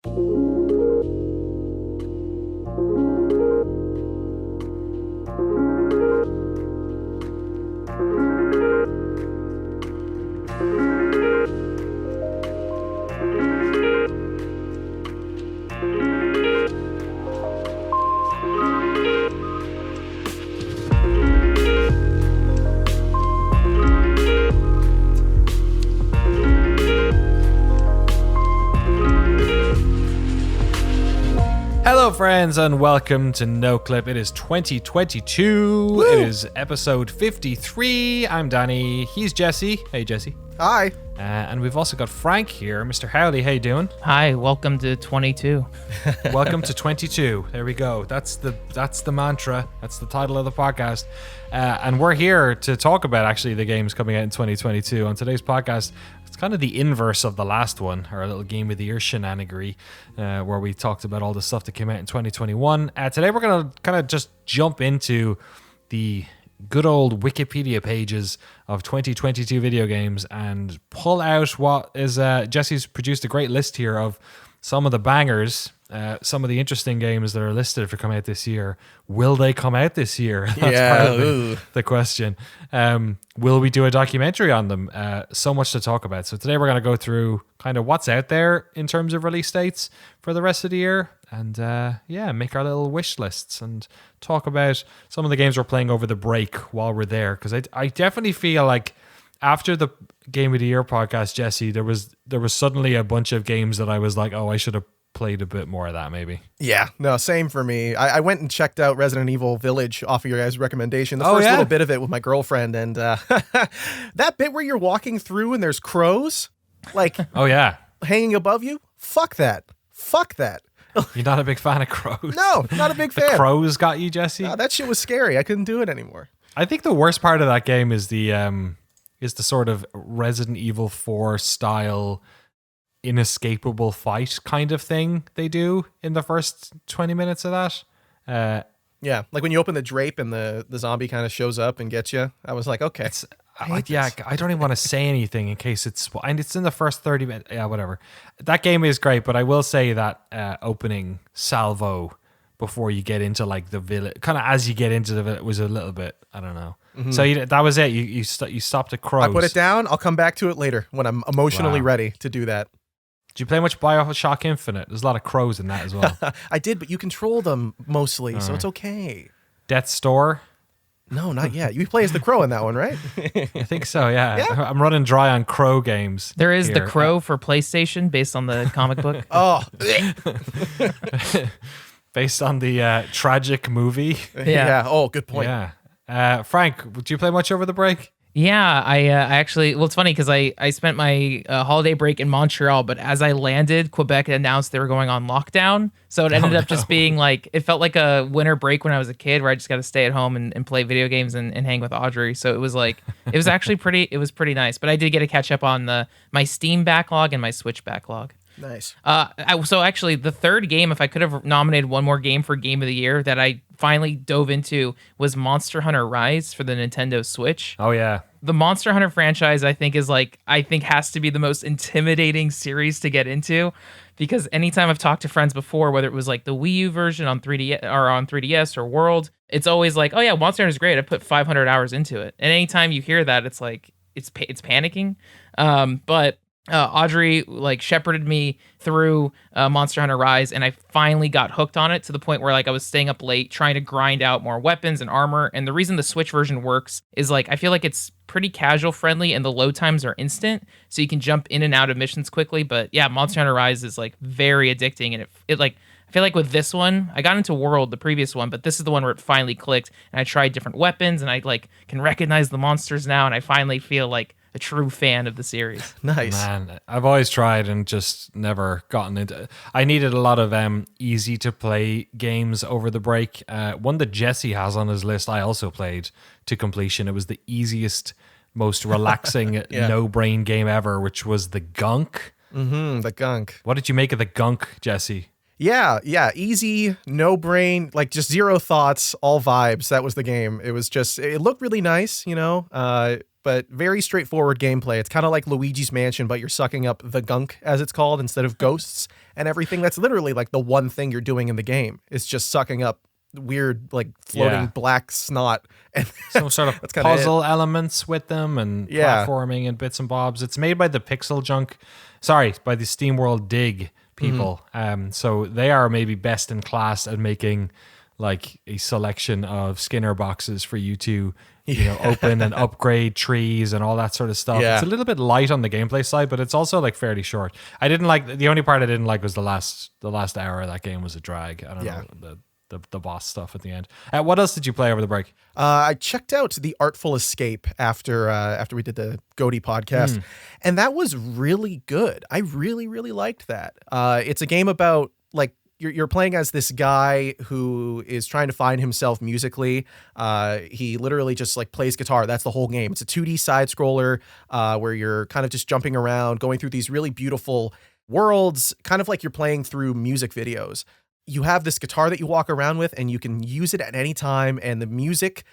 Hello friends and welcome to Noclip. It is 2022. Woo! It is episode 53. I'm Danny. He's Jesse. Hey Jesse. Hi. And we've also got Frank here. Mr. Howley, how you doing? Hi, welcome to 22. Welcome to 22. There we go. That's the mantra. That's the title of the podcast. And we're here to talk about actually the games coming out in 2022. On today's podcast, it's kind of the inverse of the last one, our little game of the year shenanigery, where we talked about all the stuff that came out in 2021. Today we're going to kind of just jump into the good old Wikipedia pages of 2022 video games and pull out what is Jesse's produced a great list here of some of the bangers, some of the interesting games that are listed for coming out this year. Will they come out this year? That's part of the question. Will we do a documentary on them? So much to talk about. So today we're going to go through kind of what's out there in terms of release dates for the rest of the year and make our little wish lists and talk about some of the games we're playing over the break while we're there. Because I definitely feel like after the Game of the Year podcast, Jesse, there was suddenly a bunch of games that I was like, oh, I should have played a bit more of that maybe. Yeah, no, same for me. I went and checked out Resident Evil Village off of your guys' recommendation. The first little bit of it with my girlfriend, and that bit where you're walking through and there's crows, like, oh yeah, hanging above you. Fuck that. You're not a big fan of crows? No, not a big fan. The crows got you, Jesse? That shit was scary. I couldn't do it anymore. I think the worst part of that game is the sort of Resident Evil 4 style inescapable fight kind of thing they do in the first 20 minutes of that. Yeah, like when you open the drape and the zombie kind of shows up and gets you. I was like, okay. I don't even want to say anything in case and it's in the first 30 minutes. Yeah, whatever. That game is great, but I will say that opening salvo before you get into like the village, kind of as you get into the village, was a little bit, I don't know. Mm-hmm. So that was it. You stopped at crows. I put it down. I'll come back to it later when I'm emotionally ready to do that. Did you play much BioShock Infinite? There's a lot of crows in that as well. I did, but you control them mostly, so it's okay. Death's Door? No, not yet. You play as the crow in that one, right? I think so, yeah. I'm running dry on crow games. There is the Crow for PlayStation based on the comic book. Oh. Based on the tragic movie. Yeah. Oh, good point. Yeah. Frank, did you play much over the break? Yeah, I actually, well, it's funny because I spent my holiday break in Montreal, but as I landed, Quebec announced they were going on lockdown. So it ended up just being like, it felt like a winter break when I was a kid where I just got to stay at home and play video games and hang with Audrey. So it was like, it was actually pretty nice. But I did get to catch up on my Steam backlog and my Switch backlog. Nice. So actually, the third game, if I could have nominated one more game for Game of the Year that I finally dove into, was Monster Hunter Rise for the Nintendo Switch. Oh yeah. The Monster Hunter franchise, I think has to be the most intimidating series to get into, because anytime I've talked to friends before, whether it was like the Wii U version on 3D or on 3DS or World, it's always like, oh yeah, Monster Hunter is great. I put 500 hours into it, and anytime you hear that, it's like it's panicking. But Audrey like shepherded me through Monster Hunter Rise, and I finally got hooked on it to the point where like I was staying up late trying to grind out more weapons and armor. And the reason the Switch version works is like I feel like it's pretty casual friendly and the load times are instant, so you can jump in and out of missions quickly. But yeah, Monster Hunter Rise is like very addicting, and it like I feel like with this one, I got into World, the previous one, but this is the one where it finally clicked, and I tried different weapons, and I like can recognize the monsters now, and I finally feel like a true fan of the series. Nice. Man, I've always tried and just never gotten into it. I needed a lot of easy to play games over the break. One that Jesse has on his list, I also played to completion. It was the easiest, most relaxing, no brain game ever, which was the Gunk. Mm-hmm, the Gunk. What did you make of the Gunk, Jesse? Yeah, easy, no brain, like just zero thoughts, all vibes. That was the game. It was just, it looked really nice, but very straightforward gameplay. It's kind of like Luigi's Mansion, but you're sucking up the gunk, as it's called, instead of ghosts. and everything. That's literally like the one thing you're doing in the game. It's just sucking up weird, like floating black snot. And some sort of puzzle elements with them and platforming and bits and bobs. It's made by the by the SteamWorld Dig people. So they are maybe best in class at making like a selection of Skinner boxes for you to open and upgrade trees and all that sort of stuff. It's a little bit light on the gameplay side, but it's also like fairly short. The only part I didn't like was the last hour of that game was a drag. I don't know, the boss stuff at the end. What else did you play over the break? I checked out The Artful Escape after we did the Goaty podcast, and that was really good. I really, really liked that. It's a game about like you're playing as this guy who is trying to find himself musically. He literally just like plays guitar. That's the whole game. It's a 2D side scroller where you're kind of just jumping around, going through these really beautiful worlds, kind of like you're playing through music videos. You have this guitar that you walk around with and you can use it at any time, and the music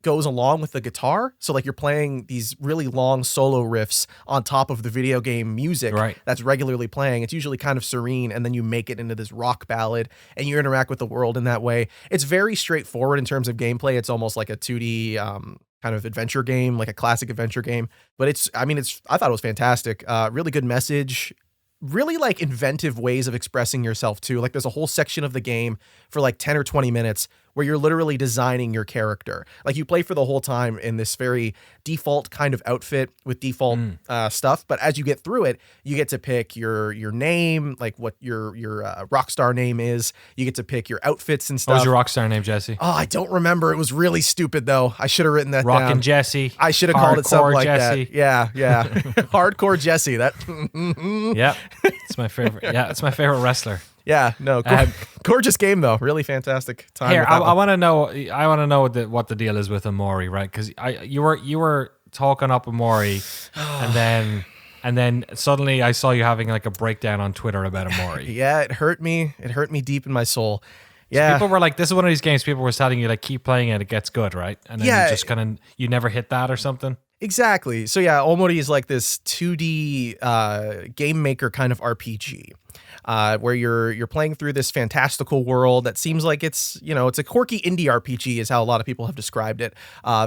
goes along with the guitar. So like you're playing these really long solo riffs on top of the video game music that's regularly playing. It's usually kind of serene, and then you make it into this rock ballad and you interact with the world in that way. It's very straightforward in terms of gameplay. It's almost like a 2D kind of adventure game, like a classic adventure game. But I thought it was fantastic. Really good message. Really like inventive ways of expressing yourself too. Like there's a whole section of the game for like 10 or 20 minutes where you're literally designing your character. Like you play for the whole time in this very default kind of outfit with default stuff. But as you get through it, you get to pick your name, like what your rock star name is. You get to pick your outfits and stuff. What was your rock star name, Jesse? Oh, I don't remember. It was really stupid though. I should have written that down. Rockin' Jesse. I should have called it something like Jesse. that. Yeah. Hardcore Jesse. That. Yeah. It's my favorite. Yeah, it's my favorite wrestler. Yeah, no, gorgeous game though, really fantastic time. Here, I want to know what the deal is with Amori, right? Because you were talking up Amori, and then suddenly I saw you having like a breakdown on Twitter about Amori. Yeah, it hurt me. It hurt me deep in my soul. Yeah, so people were like, "This is one of these games." People were telling you like, "Keep playing it; it gets good," right? And then you just you never hit that or something. Exactly. So yeah, Omori is like this 2D game maker kind of RPG. Where you're playing through this fantastical world that seems like it's a quirky indie RPG is how a lot of people have described it.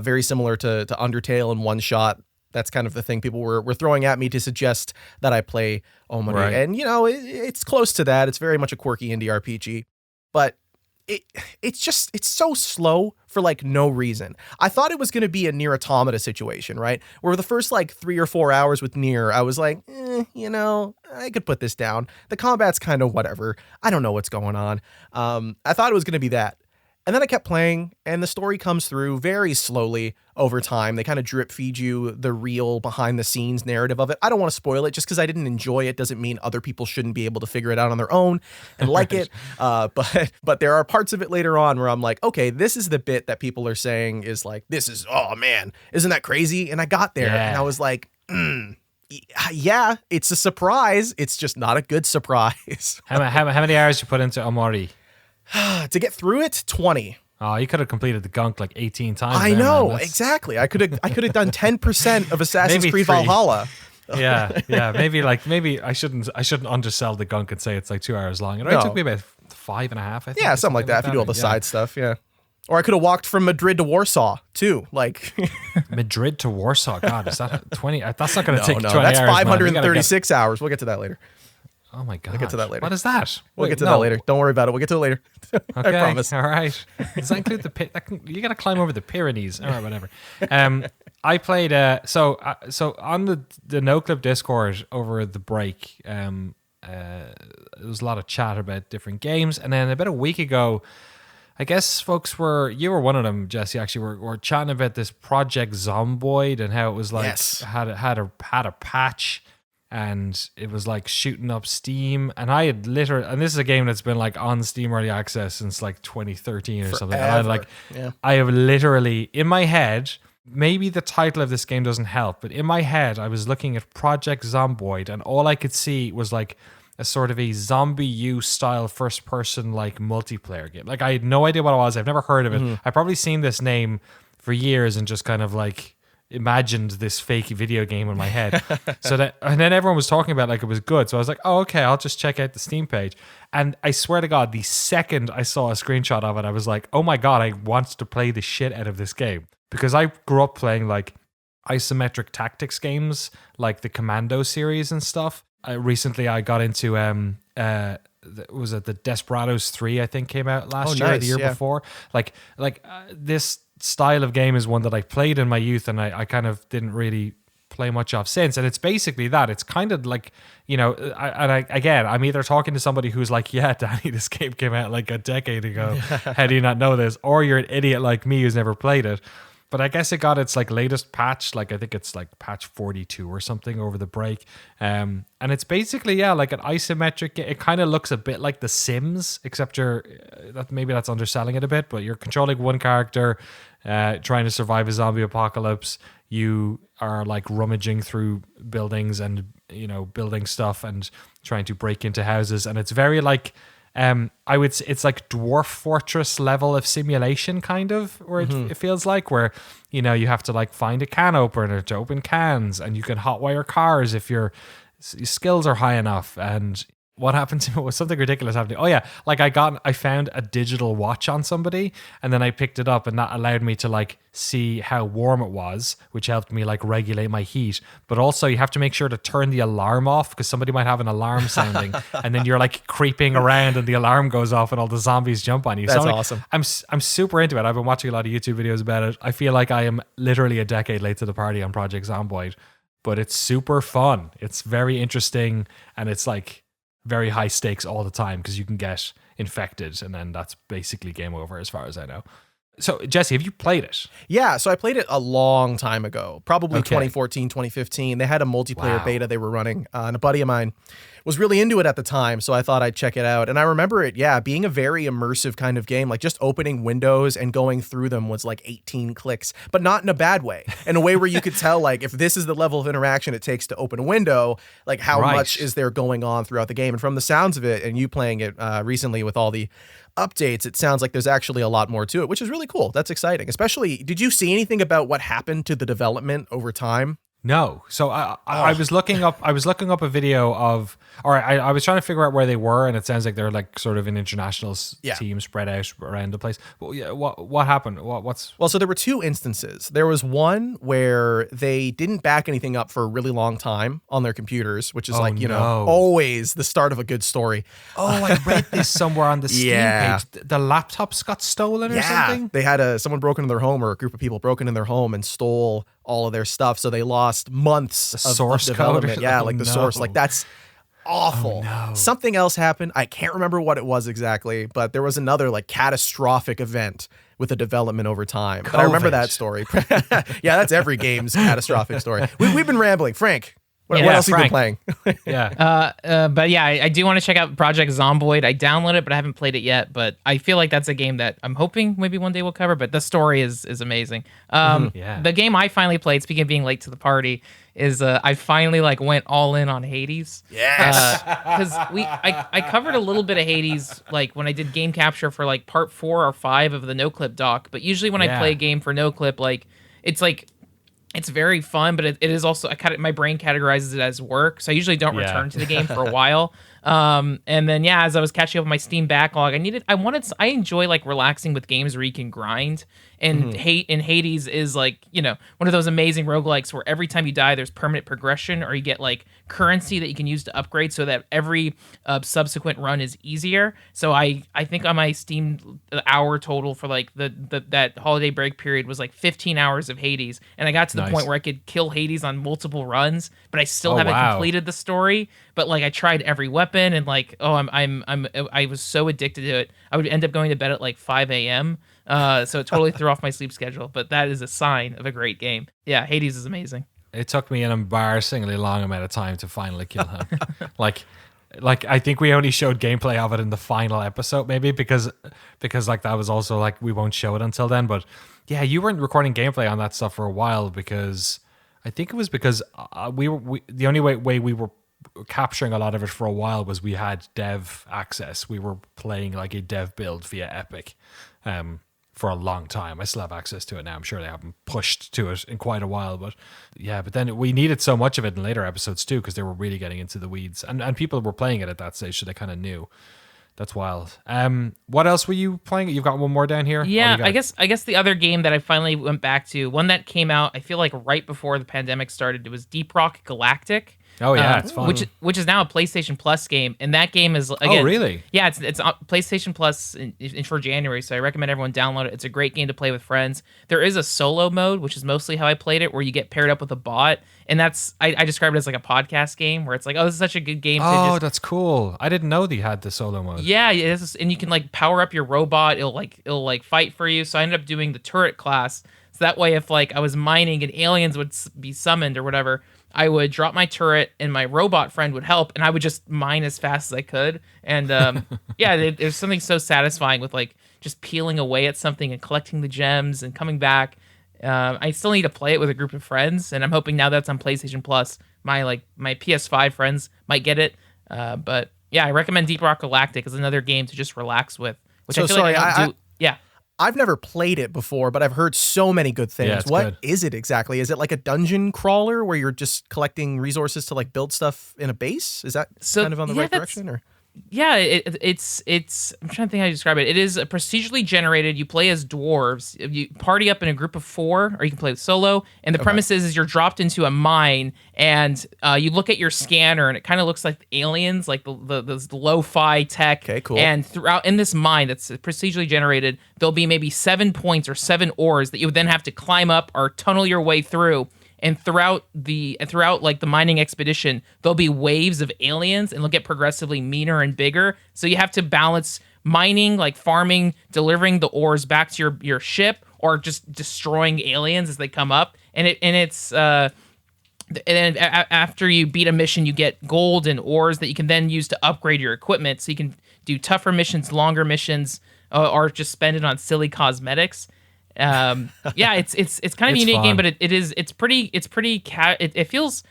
Very similar to Undertale and One Shot. That's kind of the thing people were throwing at me to suggest that I play Omori. Right. And it's close to that. It's very much a quirky indie RPG, but it's so slow for like no reason. I thought it was going to be a Nier Automata situation, right? Where the first like 3 or 4 hours with Nier, I was like, I could put this down. The combat's kind of whatever. I don't know what's going on. I thought it was going to be that. And then I kept playing, and the story comes through very slowly over time. They kind of drip feed you the real behind the scenes narrative of it. I don't want to spoil it. Just because I didn't enjoy it doesn't mean other people shouldn't be able to figure it out on their own and like it. But there are parts of it later on where I'm like, okay, this is the bit that people are saying is like, oh man, isn't that crazy? And I got there and I was like, yeah, it's a surprise. It's just not a good surprise. How many hours you put into Omori? To get through it, 20. Oh, you could have completed the gunk like 18 times. I know, exactly. I could have done 10% of Assassin's Creed Valhalla. Yeah. Maybe I shouldn't undersell the gunk and say it's like 2 hours long. It took me about 5.5, I think. Yeah, something like that. If you do all the side stuff, yeah. Or I could have walked from Madrid to Warsaw too. Like Madrid to Warsaw. God, is that 20? That's not going to take 20 hours. That's 536 hours. We'll get to that later. Oh my God. We'll get to that later. What is that? We'll get to that later. Don't worry about it. We'll get to it later. Okay. I promise. All right. Does that include you got to climb over the Pyrenees? All right, whatever. I played, so on the Noclip Discord over the break, there was a lot of chat about different games. And then about a week ago, I guess folks you were one of them, Jesse, actually, were chatting about this Project Zomboid and how it was like, had a patch. And it was like shooting up Steam, and I had and this is a game that's been like on Steam Early Access since like 2013 or something. And I have literally in my head, maybe the title of this game doesn't help, but in my head I was looking at Project Zomboid, and all I could see was like a sort of a Zombie U style first person like multiplayer game. Like I had no idea what it was. I've never heard of it. I've probably seen this name for years and just kind of like imagined this fake video game in my head. And then everyone was talking about it like it was good. So I was like, oh, okay, I'll just check out the Steam page. And I swear to God, the second I saw a screenshot of it, I was like, oh my God, I want to play the shit out of this game. Because I grew up playing like isometric tactics games, like the Commando series and stuff. Recently I got into, was it the Desperados 3, I think came out last year or the year before. This style of game is one that I played in my youth and I kind of didn't really play much of since. And it's basically that. It's kind of like, I'm either talking to somebody who's like, yeah, Danny, this game came out like a decade ago. How do you not know this? Or you're an idiot like me who's never played it. But I guess it got its like latest patch, like I think it's like patch 42 or something over the break. And it's basically, like an isometric. It kind of looks a bit like The Sims, except maybe that's underselling it a bit, but you're controlling one character, trying to survive a zombie apocalypse. You are like rummaging through buildings and, building stuff and trying to break into houses. And it's very like, it's like Dwarf Fortress level of simulation, kind of, where it feels like, where, you have to like find a can opener to open cans, and you can hotwire cars if your skills are high enough. And what happened to me was something ridiculous happening. Oh yeah, like I found a digital watch on somebody, and then I picked it up, and that allowed me to like see how warm it was, which helped me like regulate my heat. But also you have to make sure to turn the alarm off, because somebody might have an alarm sounding, and then you're like creeping around and the alarm goes off and all the zombies jump on you. That's so awesome. I'm super into it. I've been watching a lot of YouTube videos about it. I feel like I am literally a decade late to the party on Project Zomboid, but it's super fun. It's very interesting, and it's like very high stakes all the time, because you can get infected and then that's basically game over as far as I know. So Jesse, have you played it? Yeah, so I played it a long time ago, probably 2014, 2015. They had a multiplayer beta they were running, and a buddy of mine was really into it at the time, so I thought I'd check it out. And I remember it, being a very immersive kind of game. Like just opening windows and going through them was like 18 clicks, but not in a bad way. In a way where you could tell, like, if this is the level of interaction it takes to open a window, like how much is there going on throughout the game. And from the sounds of it, and you playing it recently with all the updates, it sounds like there's actually a lot more to it, which is really cool. That's exciting. Especially, did you see anything about what happened to the development over time? No. So I was looking up a video of, I was trying to figure out where they were, and it sounds like they're like sort of an international team spread out around the place. Well, yeah, what happened? Well, so there were two instances. There was one where they didn't back anything up for a really long time on their computers, which is always the start of a good story. Oh, I read this somewhere on the Steam page. The laptops got stolen or something? They had someone broke into their home, or a group of people broken in their home and stole all of their stuff, so they lost months of development. Code. Source. Like, that's awful. Oh, no. Something else happened. I can't remember what it was exactly, but there was another like catastrophic event with the development over time. But I remember that story. Yeah, that's every game's catastrophic story. We've been rambling. Frank, what else have you been playing? But yeah, I do want to check out Project Zomboid. I downloaded it, but I haven't played it yet. But I feel like that's a game that I'm hoping maybe one day we'll cover. But the story is amazing. The game I finally played, speaking of being late to the party, is I finally like went all in on Hades. Yes, because I covered a little bit of Hades like when I did game capture for like part 4 or 5 of the Noclip doc. But usually when I play a game for Noclip, it's very fun, but it is also my brain categorizes it as work, so I usually don't return to the game for a while. And then as I was catching up with my Steam backlog, I enjoy like relaxing with games where you can grind. And Hades is like, one of those amazing roguelikes where every time you die, there's permanent progression, or you get like currency that you can use to upgrade so that every subsequent run is easier. So I think on my Steam hour total for like that holiday break period was like 15 hours of Hades. And I got to the point where I could kill Hades on multiple runs, but I still haven't completed the story. But like I tried every weapon, and like, I was so addicted to it. I would end up going to bed at like 5 a.m. So it totally threw off my sleep schedule, but that is a sign of a great game. Yeah, Hades is amazing. It took me an embarrassingly long amount of time to finally kill him. like I think we only showed gameplay of it in the final episode, maybe because like that was also like we won't show it until then. But yeah, you weren't recording gameplay on that stuff for a while, because I think it was because the only way we were capturing a lot of it for a while was we had dev access. We were playing like a dev build via Epic. for a long time. I still have access to it now. I'm sure they haven't pushed to it in quite a while, but yeah, but then we needed so much of it in later episodes too, because they were really getting into the weeds, and people were playing it at that stage, so they kind of knew. That's wild. What else were you playing? You've got one more down here? Yeah, I guess the other game that I finally went back to, one that came out, I feel like right before the pandemic started, it was Deep Rock Galactic. Oh yeah, it's fun. Which is now a PlayStation Plus game, and that game is again. Oh really? Yeah, it's on PlayStation Plus for January, so I recommend everyone download it. It's a great game to play with friends. There is a solo mode, which is mostly how I played it, where you get paired up with a bot, and that's I describe it as like a podcast game, where it's like, oh, this is such a good game. Oh, that's cool. I didn't know they had the solo mode. Yeah, and you can like power up your robot. It'll fight for you. So I ended up doing the turret class. So that way, if like I was mining and aliens would be summoned or whatever, I would drop my turret and my robot friend would help, and I would just mine as fast as I could. And yeah, there's something so satisfying with like just peeling away at something and collecting the gems and coming back. I still need to play it with a group of friends, and I'm hoping now that's on PlayStation Plus, my PS5 friends might get it. But yeah, I recommend Deep Rock Galactic as another game to just relax with. Which So I feel sorry, like I don't do. Yeah. I've never played it before, but I've heard so many good things. Yeah, it's What is good. it exactly? Is it like a dungeon crawler where you're just collecting resources to like build stuff in a base? Is that kind of on the right direction? Or Yeah, it's I'm trying to think how to describe it. It is procedurally generated. You play as dwarves. You party up in a group of 4, or you can play solo. And the premise is you're dropped into a mine, and you look at your scanner, and it kind of looks like aliens, like the lo-fi tech. Okay, cool. And throughout in this mine that's procedurally generated, there'll be maybe 7 points or 7 ores that you would then have to climb up or tunnel your way through. And throughout like the mining expedition, there'll be waves of aliens, and they'll get progressively meaner and bigger. So you have to balance mining, like farming, delivering the ores back to your ship, or just destroying aliens as they come up. And then after you beat a mission, you get gold and ores that you can then use to upgrade your equipment. So you can do tougher missions, longer missions, or just spend it on silly cosmetics. Yeah, it's kind of a unique fun. game, but it feels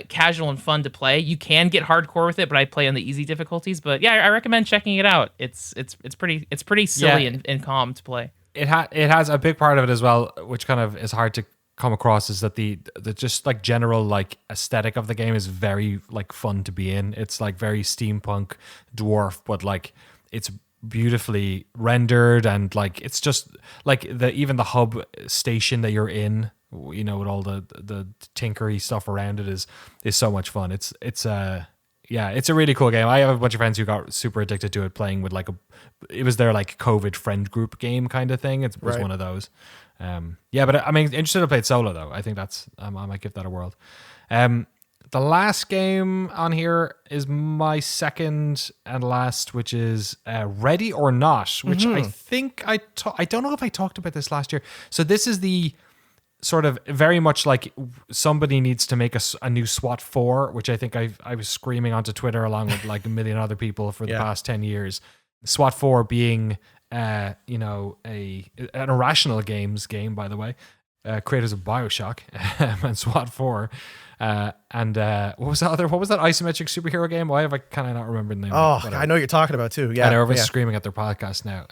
casual and fun to play. You can get hardcore with it, but I play on the easy difficulties. But yeah, I recommend checking it out. It's pretty silly and calm to play. It has a big part of it as well, which kind of is hard to come across, is that the just like general like aesthetic of the game is very like fun to be in. It's like very steampunk dwarf, but like it's beautifully rendered, and like it's just like even the hub station that you're in, you know, with all the tinkery stuff around it is so much fun. It's a really cool game. I have a bunch of friends who got super addicted to it, playing with it was their like COVID friend group game kind of thing. It was Right. one of those. Yeah, but I mean, interested to play it solo though. I think that's I might give that a whirl. The last game on here is my second and last, which is Ready or Not, which I think I don't know if I talked about this last year. So this is the sort of very much like somebody needs to make a new SWAT 4, which I think I was screaming onto Twitter along with like a million other people for the past 10 years. SWAT 4 being an Irrational Games game, by the way. Creators of BioShock and SWAT 4. And what was that isometric superhero game? Why have I kind of not remembered the name? oh, I know what you're talking about too. Yeah, I know everyone's screaming at their podcast now.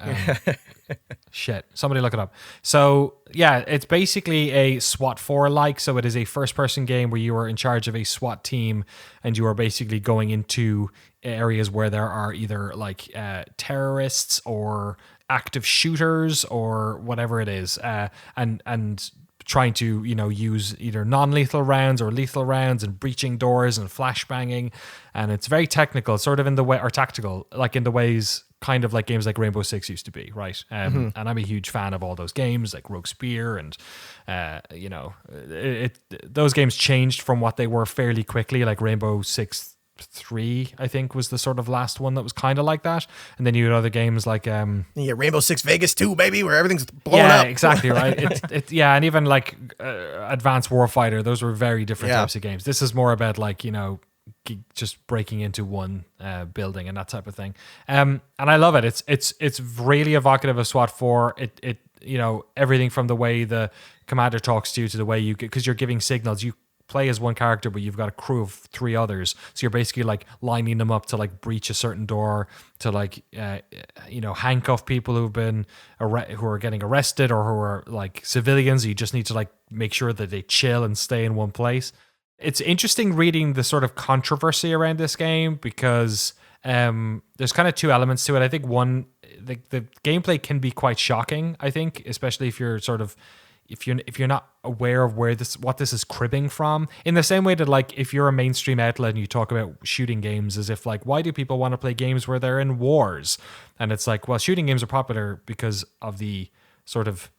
Shit, somebody look it up. So yeah, it's basically a SWAT 4 like. So it is a first person game where you are in charge of a SWAT team, and you are basically going into areas where there are either like terrorists or active shooters or whatever it is, and trying to, you know, use either non-lethal rounds or lethal rounds, and breaching doors and flashbanging. And it's very technical, sort of in the way, or tactical, like in the ways kind of like games like Rainbow Six used to be, right? And I'm a huge fan of all those games like Rogue Spear, and you know, those games changed from what they were fairly quickly. Like Rainbow Six 3, I think, was the sort of last one that was kind of like that. And then you had other games like yeah, Rainbow Six Vegas 2, baby, where everything's blown yeah, up. exactly right. Yeah, and even like Advanced Warfighter, those were very different types of games. This is more about like, you know, just breaking into one building and that type of thing. And I love it. It's really evocative of SWAT 4. It you know, everything from the way the commander talks to you to the way you get, because you're giving signals. You play as one character, but you've got a crew of 3 others. So you're basically like lining them up to like breach a certain door, to like, handcuff people who've been who are getting arrested or who are like civilians. You just need to like make sure that they chill and stay in one place. It's interesting reading the sort of controversy around this game because there's kind of 2 elements to it. I think one, the gameplay can be quite shocking, I think, especially if you're sort of if you're not aware of what this is cribbing from, in the same way that like if you're a mainstream outlet and you talk about shooting games as if like, why do people want to play games where they're in wars? And it's like, well, shooting games are popular because of the sort of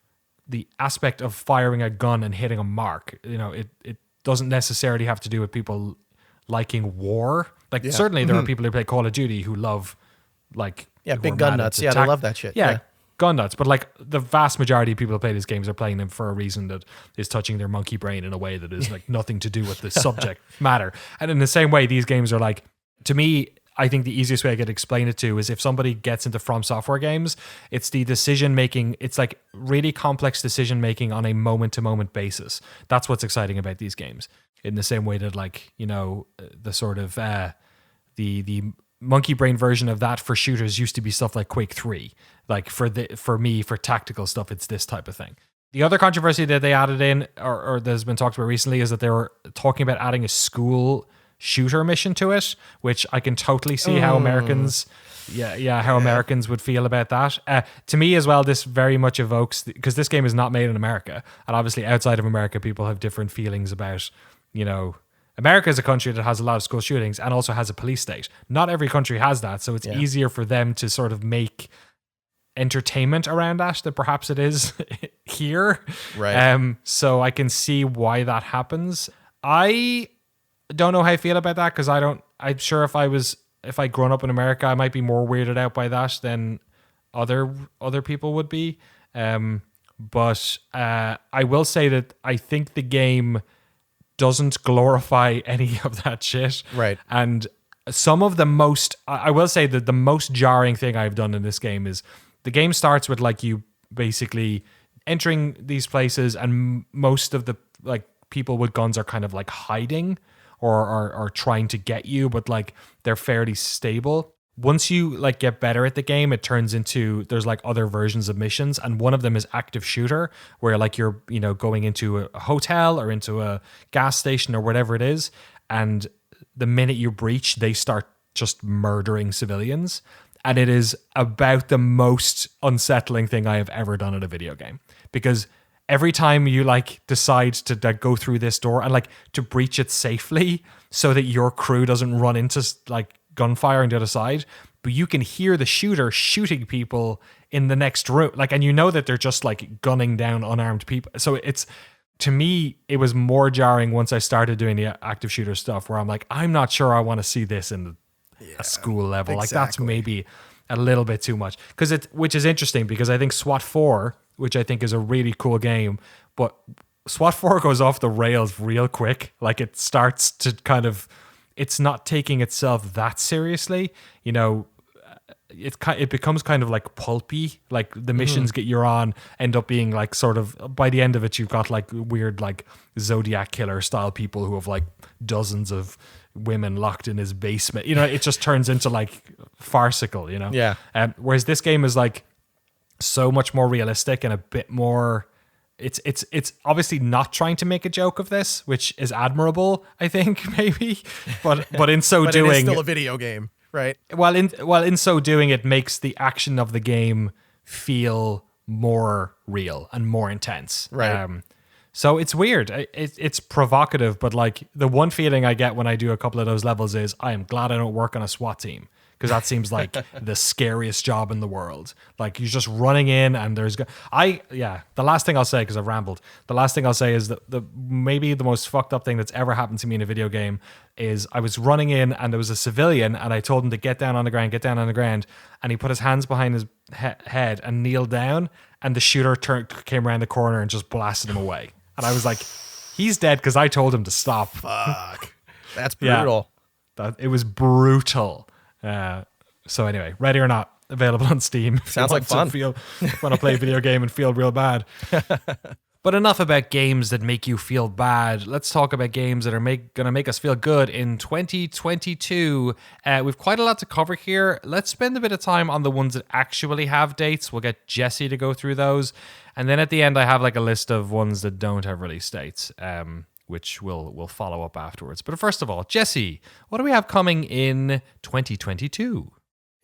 the aspect of firing a gun and hitting a mark. It doesn't necessarily have to do with people liking war. Like certainly there are people who play Call of Duty who love like big gun nuts. Yeah, they love that shit. Yeah. Gun nuts, but like the vast majority of people who play these games are playing them for a reason that is touching their monkey brain in a way that is like nothing to do with the subject matter. And in the same way, these games are like, to me, I think the easiest way I could explain it to is if somebody gets into From Software games, it's the decision making. It's like really complex decision making on a moment to moment basis. That's what's exciting about these games. In the same way that like, the sort of the monkey brain version of that for shooters used to be stuff like Quake 3. Like for tactical stuff, it's this type of thing. The other controversy that they added in, or that has been talked about recently, is that they were talking about adding a school shooter mission to it, which I can totally see how Americans would feel about that. To me as well, this very much evokes, because this game is not made in America, and obviously outside of America, people have different feelings about, America is a country that has a lot of school shootings and also has a police state. Not every country has that, so it's easier for them to sort of make entertainment around that than perhaps it is here. Right. So I can see why that happens. I don't know how I feel about that because I'm sure if I'd grown up in America, I might be more weirded out by that than other people would be. But I will say that I think the game doesn't glorify any of that shit. Right. And some of the most, I will say that the most jarring thing I've done in this game is the game starts with like you basically entering these places and most of the like people with guns are kind of like hiding or are trying to get you, but like they're fairly stable. Once you like get better at the game, it turns into, there's like other versions of missions, and one of them is active shooter, where like you're, going into a hotel or into a gas station or whatever it is, and the minute you breach, they start just murdering civilians. And it is about the most unsettling thing I have ever done in a video game, because every time you like decide to go through this door and like to breach it safely so that your crew doesn't run into like gunfire on the other side, but you can hear the shooter shooting people in the next room, like, and that they're just like gunning down unarmed people. So it's, to me, it was more jarring once I started doing the active shooter stuff, where I'm like, I'm not sure I want to see this in a school level. Exactly. Like that's maybe a little bit too much, which is interesting because I think SWAT 4, which I think is a really cool game, but SWAT 4 goes off the rails real quick. Like it starts to kind of, it's not taking itself that seriously. It becomes kind of like pulpy. Like the missions you're on end up being like sort of, by the end of it, you've got like weird like Zodiac killer style people who have like dozens of women locked in his basement. It just turns into like farcical. Yeah. Whereas this game is like so much more realistic and a bit more. It's obviously not trying to make a joke of this, which is admirable, I think, maybe. But in so but doing, it is still a video game, right? Well, in so doing, it makes the action of the game feel more real and more intense. Right. So it's weird. It's provocative, but like the one feeling I get when I do a couple of those levels is I am glad I don't work on a SWAT team. Because that seems like the scariest job in the world. Like you're just running in and there's... The last thing I'll say, because I've rambled, the last thing I'll say is that maybe the most fucked up thing that's ever happened to me in a video game is I was running in and there was a civilian and I told him to get down on the ground, and he put his hands behind his head and kneeled down, and the shooter came around the corner and just blasted him away. And I was like, he's dead because I told him to stop. Fuck. That's brutal. It was brutal. So anyway, Ready or Not, available on Steam. Sounds like fun. Want to play a video game and feel real bad. But enough about games that make you feel bad. Let's talk about games that are going to make us feel good in 2022. We've quite a lot to cover here. Let's spend a bit of time on the ones that actually have dates. We'll get Jesse to go through those. And then at the end, I have like a list of ones that don't have release dates, which we'll follow up afterwards. But first of all, Jesse, what do we have coming in 2022?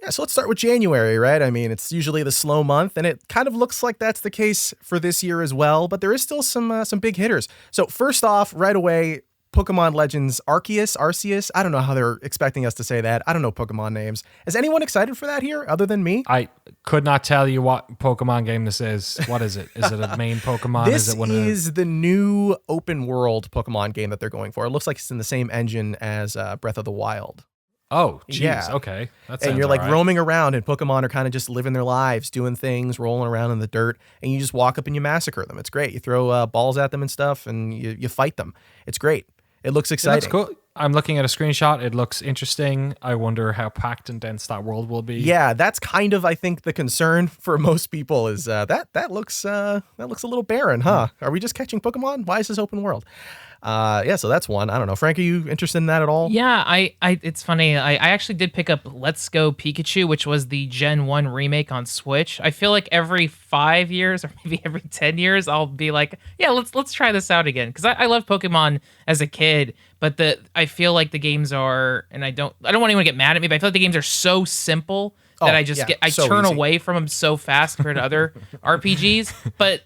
Yeah, so let's start with January, right? I mean, it's usually the slow month, and it kind of looks like that's the case for this year as well, but there is still some big hitters. So first off, right away, Pokemon Legends Arceus. I don't know how they're expecting us to say that. I don't know Pokemon names. Is anyone excited for that here other than me? I could not tell you what Pokemon game this is. What is it? Is it a main Pokemon? This is the new open world Pokemon game that they're going for. It looks like it's in the same engine as Breath of the Wild. Oh, geez. Yeah. Okay. And you're like roaming around, and Pokemon are kind of just living their lives, doing things, rolling around in the dirt, and you just walk up and you massacre them. It's great. You throw balls at them and stuff, and you fight them. It's great. It looks exciting. It looks cool. I'm looking at a screenshot. It looks interesting. I wonder how packed and dense that world will be. Yeah, that's kind of, I think, the concern for most people is that looks a little barren, huh? Are we just catching Pokemon? Why is this open world? Yeah, so that's one. I don't know. Frank, are you interested in that at all? Yeah, it's funny. I actually did pick up Let's Go Pikachu, which was the Gen 1 remake on Switch. I feel like every 5 years or maybe every 10 years, I'll be like, yeah, let's try this out again. Because I loved Pokemon as a kid, but I feel like the games are, and I don't want anyone to get mad at me, but I feel like the games are so simple that I turn away from them so fast compared to other RPGs. But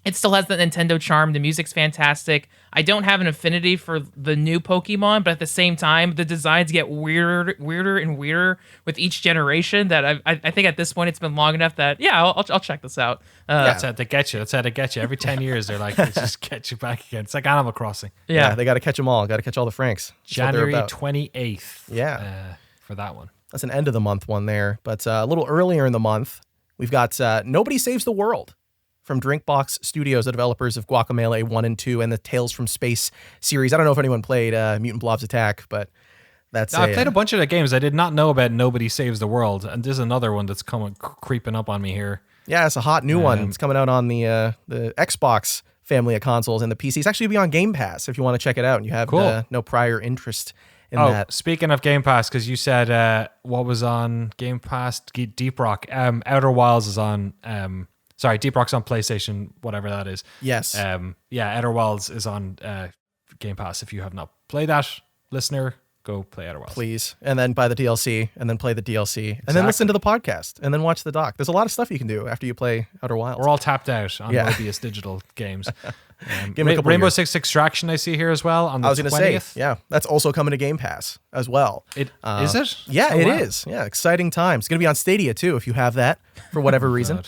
it still has the Nintendo charm. The music's fantastic. I don't have an affinity for the new Pokemon, but at the same time, the designs get weirder and weirder with each generation. That I think at this point it's been long enough that I'll check this out. That's how they get you. That's how they get you. Every 10 years, they're like, let's just get you back again. It's like Animal Crossing. Yeah, they got to catch them all. Got to catch all the Franks. That's January 28th. Yeah, for that one. That's an end of the month one there. But a little earlier in the month, we've got Nobody Saves the World from Drinkbox Studios, the developers of Guacamelee 1 and 2 and the Tales from Space series. I don't know if anyone played Mutant Blob's Attack, but that's I played a bunch of the games. I did not know about Nobody Saves the World, and there's another one that's creeping up on me here. Yeah, it's a hot new one. It's coming out on the Xbox family of consoles and the PC. It's actually going to be on Game Pass if you want to check it out and you have no prior interest in that. Speaking of Game Pass, because you said what was on Game Pass? Deep Rock. Outer Wilds is on... Sorry, Deep Rock's on PlayStation, whatever that is. Yes. Outer Wilds is on Game Pass. If you have not played that, listener, go play Outer Wilds. Please. And then buy the DLC, and then play the DLC, and then listen to the podcast, and then watch the doc. There's a lot of stuff you can do after you play Outer Wilds. We're all tapped out on Mobius Digital games. Rainbow Six Extraction I see here as well on the 20th. I was going to say, yeah, that's also coming to Game Pass as well. Is it? Yeah, it is. Yeah, exciting times. It's going to be on Stadia, too, if you have that for whatever reason.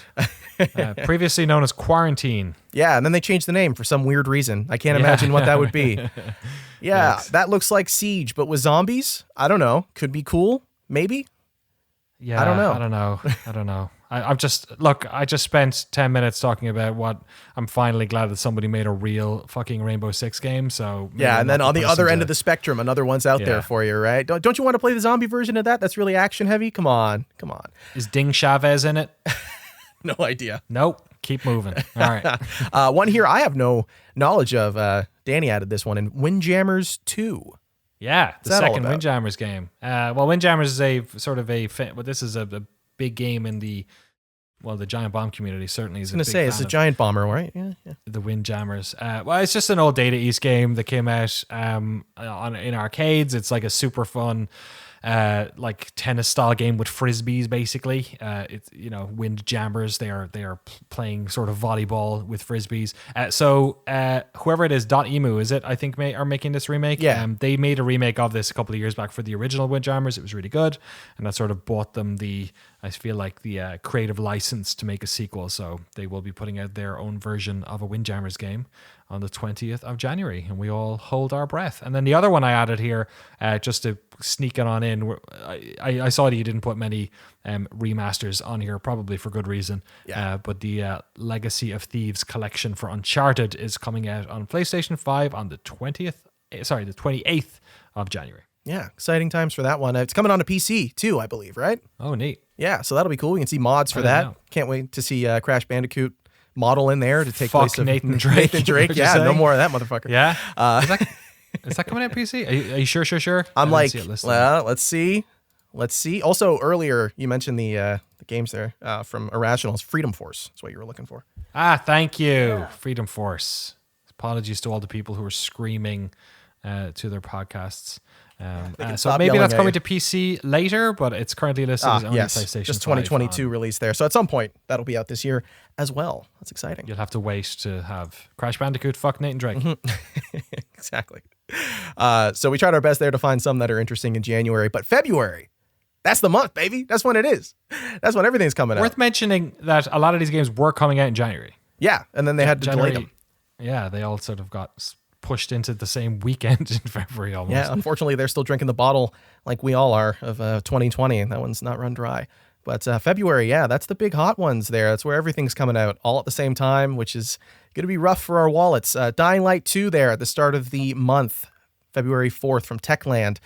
Previously known as Quarantine. Yeah, and then they changed the name for some weird reason. I can't imagine what that would be. Yeah, that looks like Siege, but with zombies. I don't know. Could be cool, maybe. Yeah, I don't know. I just spent 10 minutes talking about what I'm finally glad that somebody made a real fucking Rainbow Six game. So yeah, and then on the other end of the spectrum, another one's out there for you, right? Don't you want to play the zombie version of that? That's really action heavy. Come on. Is Ding Chavez in it? No idea. Nope. Keep moving. All right. One here I have no knowledge of. Danny added this one in Windjammers 2. Yeah, the second Windjammers game. Windjammers is this is a big game in the Giant Bomb community. Certainly is. I was going to say it's a Giant Bomber, right? Yeah. The Windjammers. It's just an old Data East game that came out in arcades. It's like a super fun like tennis style game with frisbees basically. It's Windjammers. They are playing sort of volleyball with frisbees. So whoever it is, .emu is it? I think are making this remake. Yeah. They made a remake of this a couple of years back for the original Windjammers. It was really good, and that sort of bought them the creative license to make a sequel. So they will be putting out their own version of a Windjammers game on the 20th of January, and we all hold our breath. And then the other one I added here, just to sneak it on in, I saw that you didn't put many remasters on here, probably for good reason. Yeah. But the Legacy of Thieves collection for Uncharted is coming out on PlayStation 5 on the 28th of January. Yeah, exciting times for that one. It's coming on a PC too, I believe, right? Oh, neat. Yeah, so that'll be cool. We can see mods for that. Can't wait to see Crash Bandicoot model in there to take Fuck place of Nathan Drake. Nathan Drake. What'd you Yeah, no say? more of that motherfucker. Yeah. Is that coming out PC? Are you sure? I'm I like, didn't see it listed. well, let's see. Also, earlier you mentioned the games there from Irrational's Freedom Force. That's what you were looking for. Thank you, Freedom Force. Apologies to all the people who are screaming to their podcasts. So stop maybe yelling that's at coming you. to PC later, but it's currently listed as only Yes, PlayStation just 5 2022 on- release there. So at some point that'll be out this year as well. That's exciting. You'll have to wait to have Crash Bandicoot. Fuck Nathan Drake. Exactly. So we tried our best there to find some that are interesting in January, but February, that's the month, baby. That's when it is. That's when everything's coming out. Worth mentioning that a lot of these games were coming out in January. Yeah, and then they had to delay January, them. yeah, they all sort of got pushed into the same weekend in February almost. Yeah, unfortunately, they're still drinking the bottle like we all are of 2020, and that one's not run dry. But February, yeah, that's the big hot ones there. That's where everything's coming out all at the same time, which is going to be rough for our wallets. Dying Light 2 there at the start of the month, February 4th from Techland,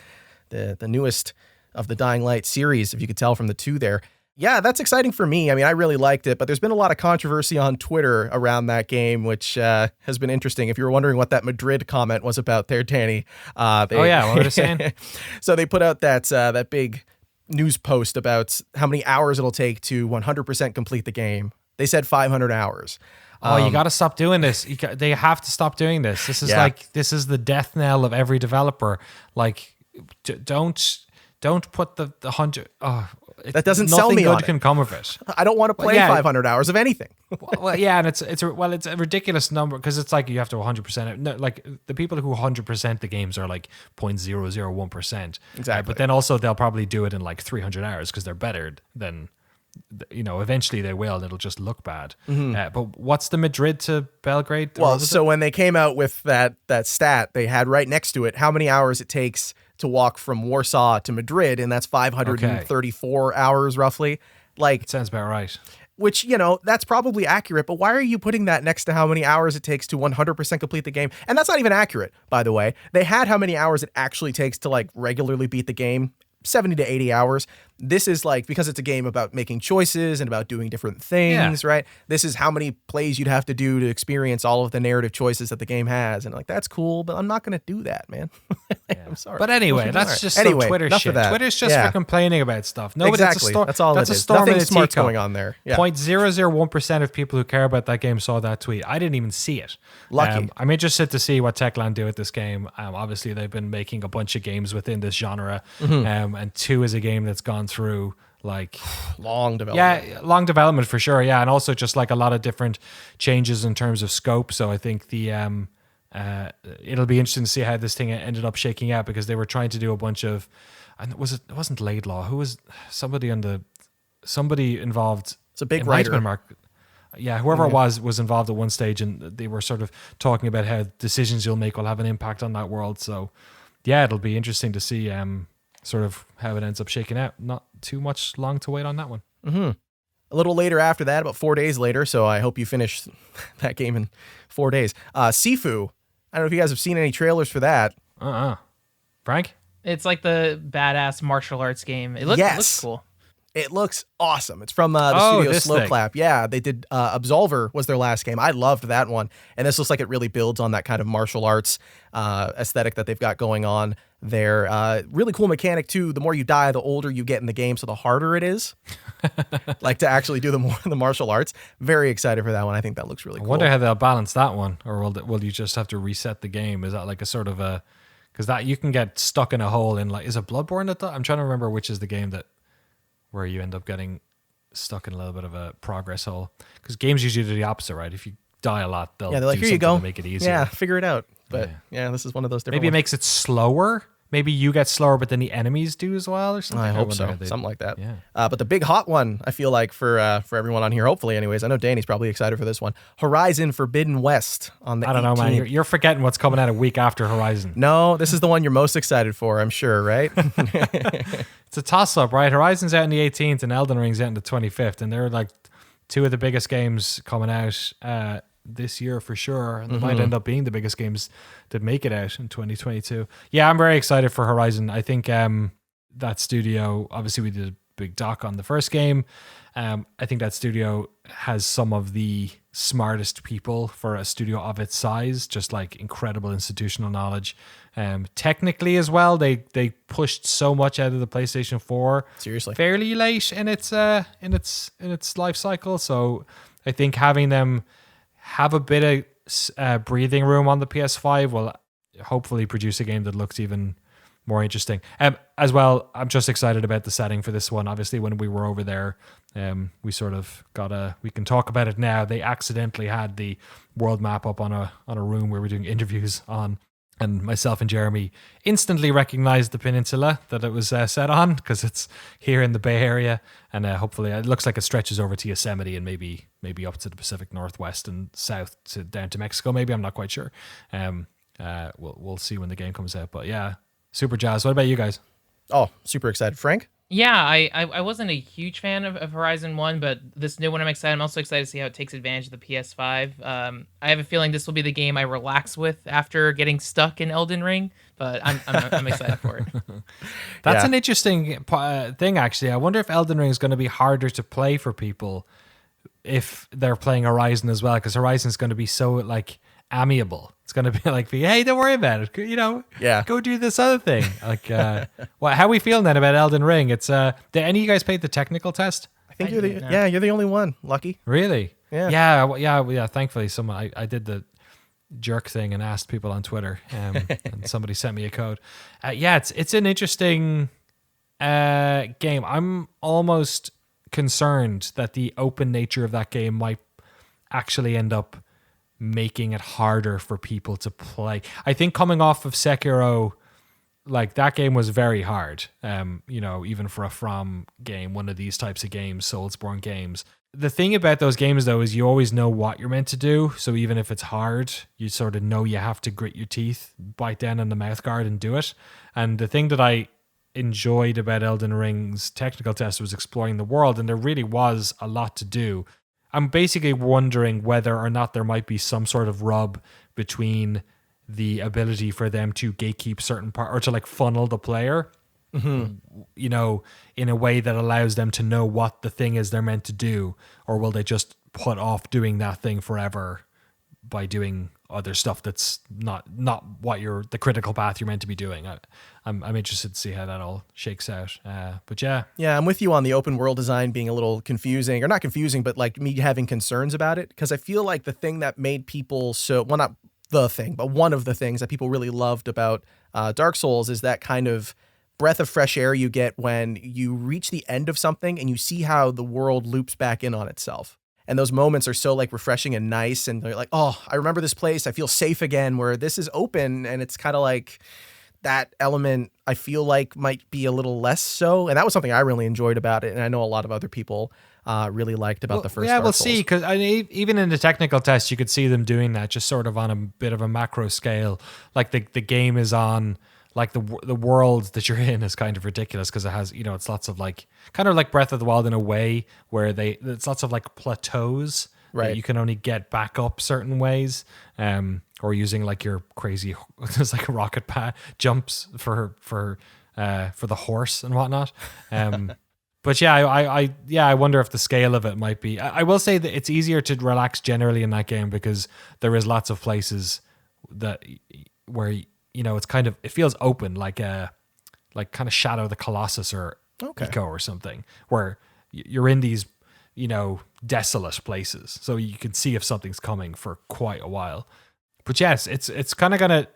the newest of the Dying Light series, if you could tell from the 2 there. Yeah, that's exciting for me. I mean, I really liked it, but there's been a lot of controversy on Twitter around that game, which has been interesting. If you were wondering what that Madrid comment was about there, Danny. What were they saying? So they put out that big news post about how many hours it'll take to 100% complete the game. They said 500 hours. You got to stop doing this. They have to stop doing this. This is this is the death knell of every developer. Like, don't put the 100. That doesn't sell me on it. Nothing good on can come of it. I don't want to play 500 hours of anything. Well, yeah, and it's a ridiculous number because it's like you have to 100%. No, like the people who 100% the games are like 0.001%. Exactly. But then also they'll probably do it in like 300 hours because they're better than. Eventually they will, and it'll just look bad. But what's the Madrid to Belgrade? Well, so when they came out with that stat, they had right next to it how many hours it takes to walk from Warsaw to Madrid, and that's 534 hours roughly. Like, sounds about right. Which, that's probably accurate, but why are you putting that next to how many hours it takes to 100% complete the game? And that's not even accurate, by the way. They had how many hours it actually takes to like regularly beat the game. 70 to 80 hours. This is like, because it's a game about making choices and about doing different things, right? This is how many plays you'd have to do to experience all of the narrative choices that the game has. And like, that's cool, but I'm not going to do that, man. I'm sorry. But anyway, that's just some Twitter shit. Twitter's just for complaining about stuff. Nobody, exactly. That's all that's it a is. storm Nothing in a smart's teacup. going on there. Yeah. 0.001% of people who care about that game saw that tweet. I didn't even see it. Lucky. I'm interested to see what Techland do with this game. Obviously, they've been making a bunch of games within this genre. And 2 is a game that's gone through like long development. Yeah, long development for sure. Yeah, and also just like a lot of different changes in terms of scope. So I think the it'll be interesting to see how this thing ended up shaking out, because they were trying to do a bunch of, and it wasn't Laidlaw. Who was somebody involved? It's a big it might have writer. been Mark. Yeah, whoever it was involved at one stage, and they were sort of talking about how decisions you'll make will have an impact on that world. So yeah, it'll be interesting to see sort of how it ends up shaking out. Not too much long to wait on that one. A little later after that, about 4 days later, so I hope you finish that game in 4 days. Sifu, I don't know if you guys have seen any trailers for that. Frank? It's like the badass martial arts game. It looks cool. It looks awesome. It's from the studio this Slow thing. Clap. Yeah, they did Absolver was their last game. I loved that one. And this looks like it really builds on that kind of martial arts aesthetic that they've got going on there. Really cool mechanic, too. The more you die, the older you get in the game, so the harder it is. Like to actually do the martial arts. Very excited for that one. I think that looks really cool. I wonder how they'll balance that one, or will you just have to reset the game? Is that like a sort of a, because that you can get stuck in a hole in, like, is it Bloodborne that I'm trying to remember which is the game that where you end up getting stuck in a little bit of a progress hole, because games usually do the opposite, right? If you die a lot, they'll they're like, do here you something go, to make it easier. Yeah, figure it out. But yeah, this is one of those different Maybe it ones. makes it slower. Maybe you get slower, but then the enemies do as well, or something. I hope so. wonder how Something like that. Yeah. But the big hot one, I feel like for everyone on here, hopefully anyways, I know Danny's probably excited for this one. Horizon Forbidden West on the 18th. I don't know, man. You're forgetting what's coming out a week after Horizon. No, this is the one you're most excited for, I'm sure, right? It's a toss-up, right? Horizon's out on the 18th and Elden Ring's out on the 25th, and they're like two of the biggest games coming out this year for sure, and they might end up being the biggest games that make it out in 2022. Yeah, I'm very excited for Horizon. I think that studio, obviously we did a big doc on the first game, I think that studio has some of the smartest people for a studio of its size, just like incredible institutional knowledge. Technically as well, they pushed so much out of the PlayStation 4 Seriously. fairly late in its life cycle. So I think having them have a bit of breathing room on the PS5 will hopefully produce a game that looks even more interesting. As well, I'm just excited about the setting for this one. Obviously, when we were over there, we sort of we can talk about it now. They accidentally had the world map up on a room we were doing interviews on, and myself and Jeremy instantly recognized the peninsula that it was set on, because it's here in the Bay Area, and hopefully it looks like it stretches over to Yosemite and maybe up to the Pacific Northwest and south down to Mexico. Maybe, I'm not quite sure. We'll see when the game comes out. But yeah, super jazzed. What about you guys? Oh, super excited. Frank? Yeah, I wasn't a huge fan of Horizon 1, but this new one I'm excited. I'm also excited to see how it takes advantage of the PS5. I have a feeling this will be the game I relax with after getting stuck in Elden Ring, but I'm excited for it. That's an interesting thing, actually. I wonder if Elden Ring is going to be harder to play for people if they're playing Horizon as well, because Horizon is going to be so like amiable. It's going to be like, hey, don't worry about it. Go do this other thing. Like, how are we feeling then about Elden Ring? It's did any of you guys take the technical test? I think you're the only one. Lucky. Really? Yeah. Thankfully, I did the jerk thing and asked people on Twitter, and somebody sent me a code. It's an interesting game. I'm almost concerned that the open nature of that game might actually end up making it harder for people to play. I think coming off of Sekiro, like that game was very hard. Even for a From game, one of these types of games, Soulsborne games. The thing about those games though is you always know what you're meant to do. So even if it's hard, you sort of know you have to grit your teeth, bite down on the mouth guard and do it. And the thing that I enjoyed about Elden Ring's technical test was exploring the world, and there really was a lot to do. I'm basically wondering whether or not there might be some sort of rub between the ability for them to gatekeep certain part or to like funnel the player, in a way that allows them to know what the thing is they're meant to do, or will they just put off doing that thing forever by doing other stuff that's not what the critical path you're meant to be doing. I'm interested to see how that all shakes out. But yeah, I'm with you on the open world design being a little confusing, or not confusing, but like me having concerns about it, because I feel like the thing that made people not the thing, but one of the things that people really loved about Dark Souls is that kind of breath of fresh air you get when you reach the end of something and you see how the world loops back in on itself. And those moments are so like refreshing and nice. And they're like, oh, I remember this place. I feel safe again, where this is open. And it's kind of like that element I feel like might be a little less so. And that was something I really enjoyed about it. And I know a lot of other people really liked about the first Dark we'll Souls. see. Because even in the technical test, you could see them doing that just sort of on a bit of a macro scale. Like the game is on... like the world that you're in is kind of ridiculous because it has, it's lots of like, kind of like Breath of the Wild in a way, where it's lots of like plateaus right. that you can only get back up certain ways, or using like your crazy, there's like a rocket pad jumps for the horse and whatnot. But I wonder if the scale of it might be. I will say that it's easier to relax generally in that game because there is lots of places where it's kind of, it feels open, like kind of Shadow of the Colossus or Eco or something, where you're in these, desolate places. So you can see if something's coming for quite a while. But yes, it's kind of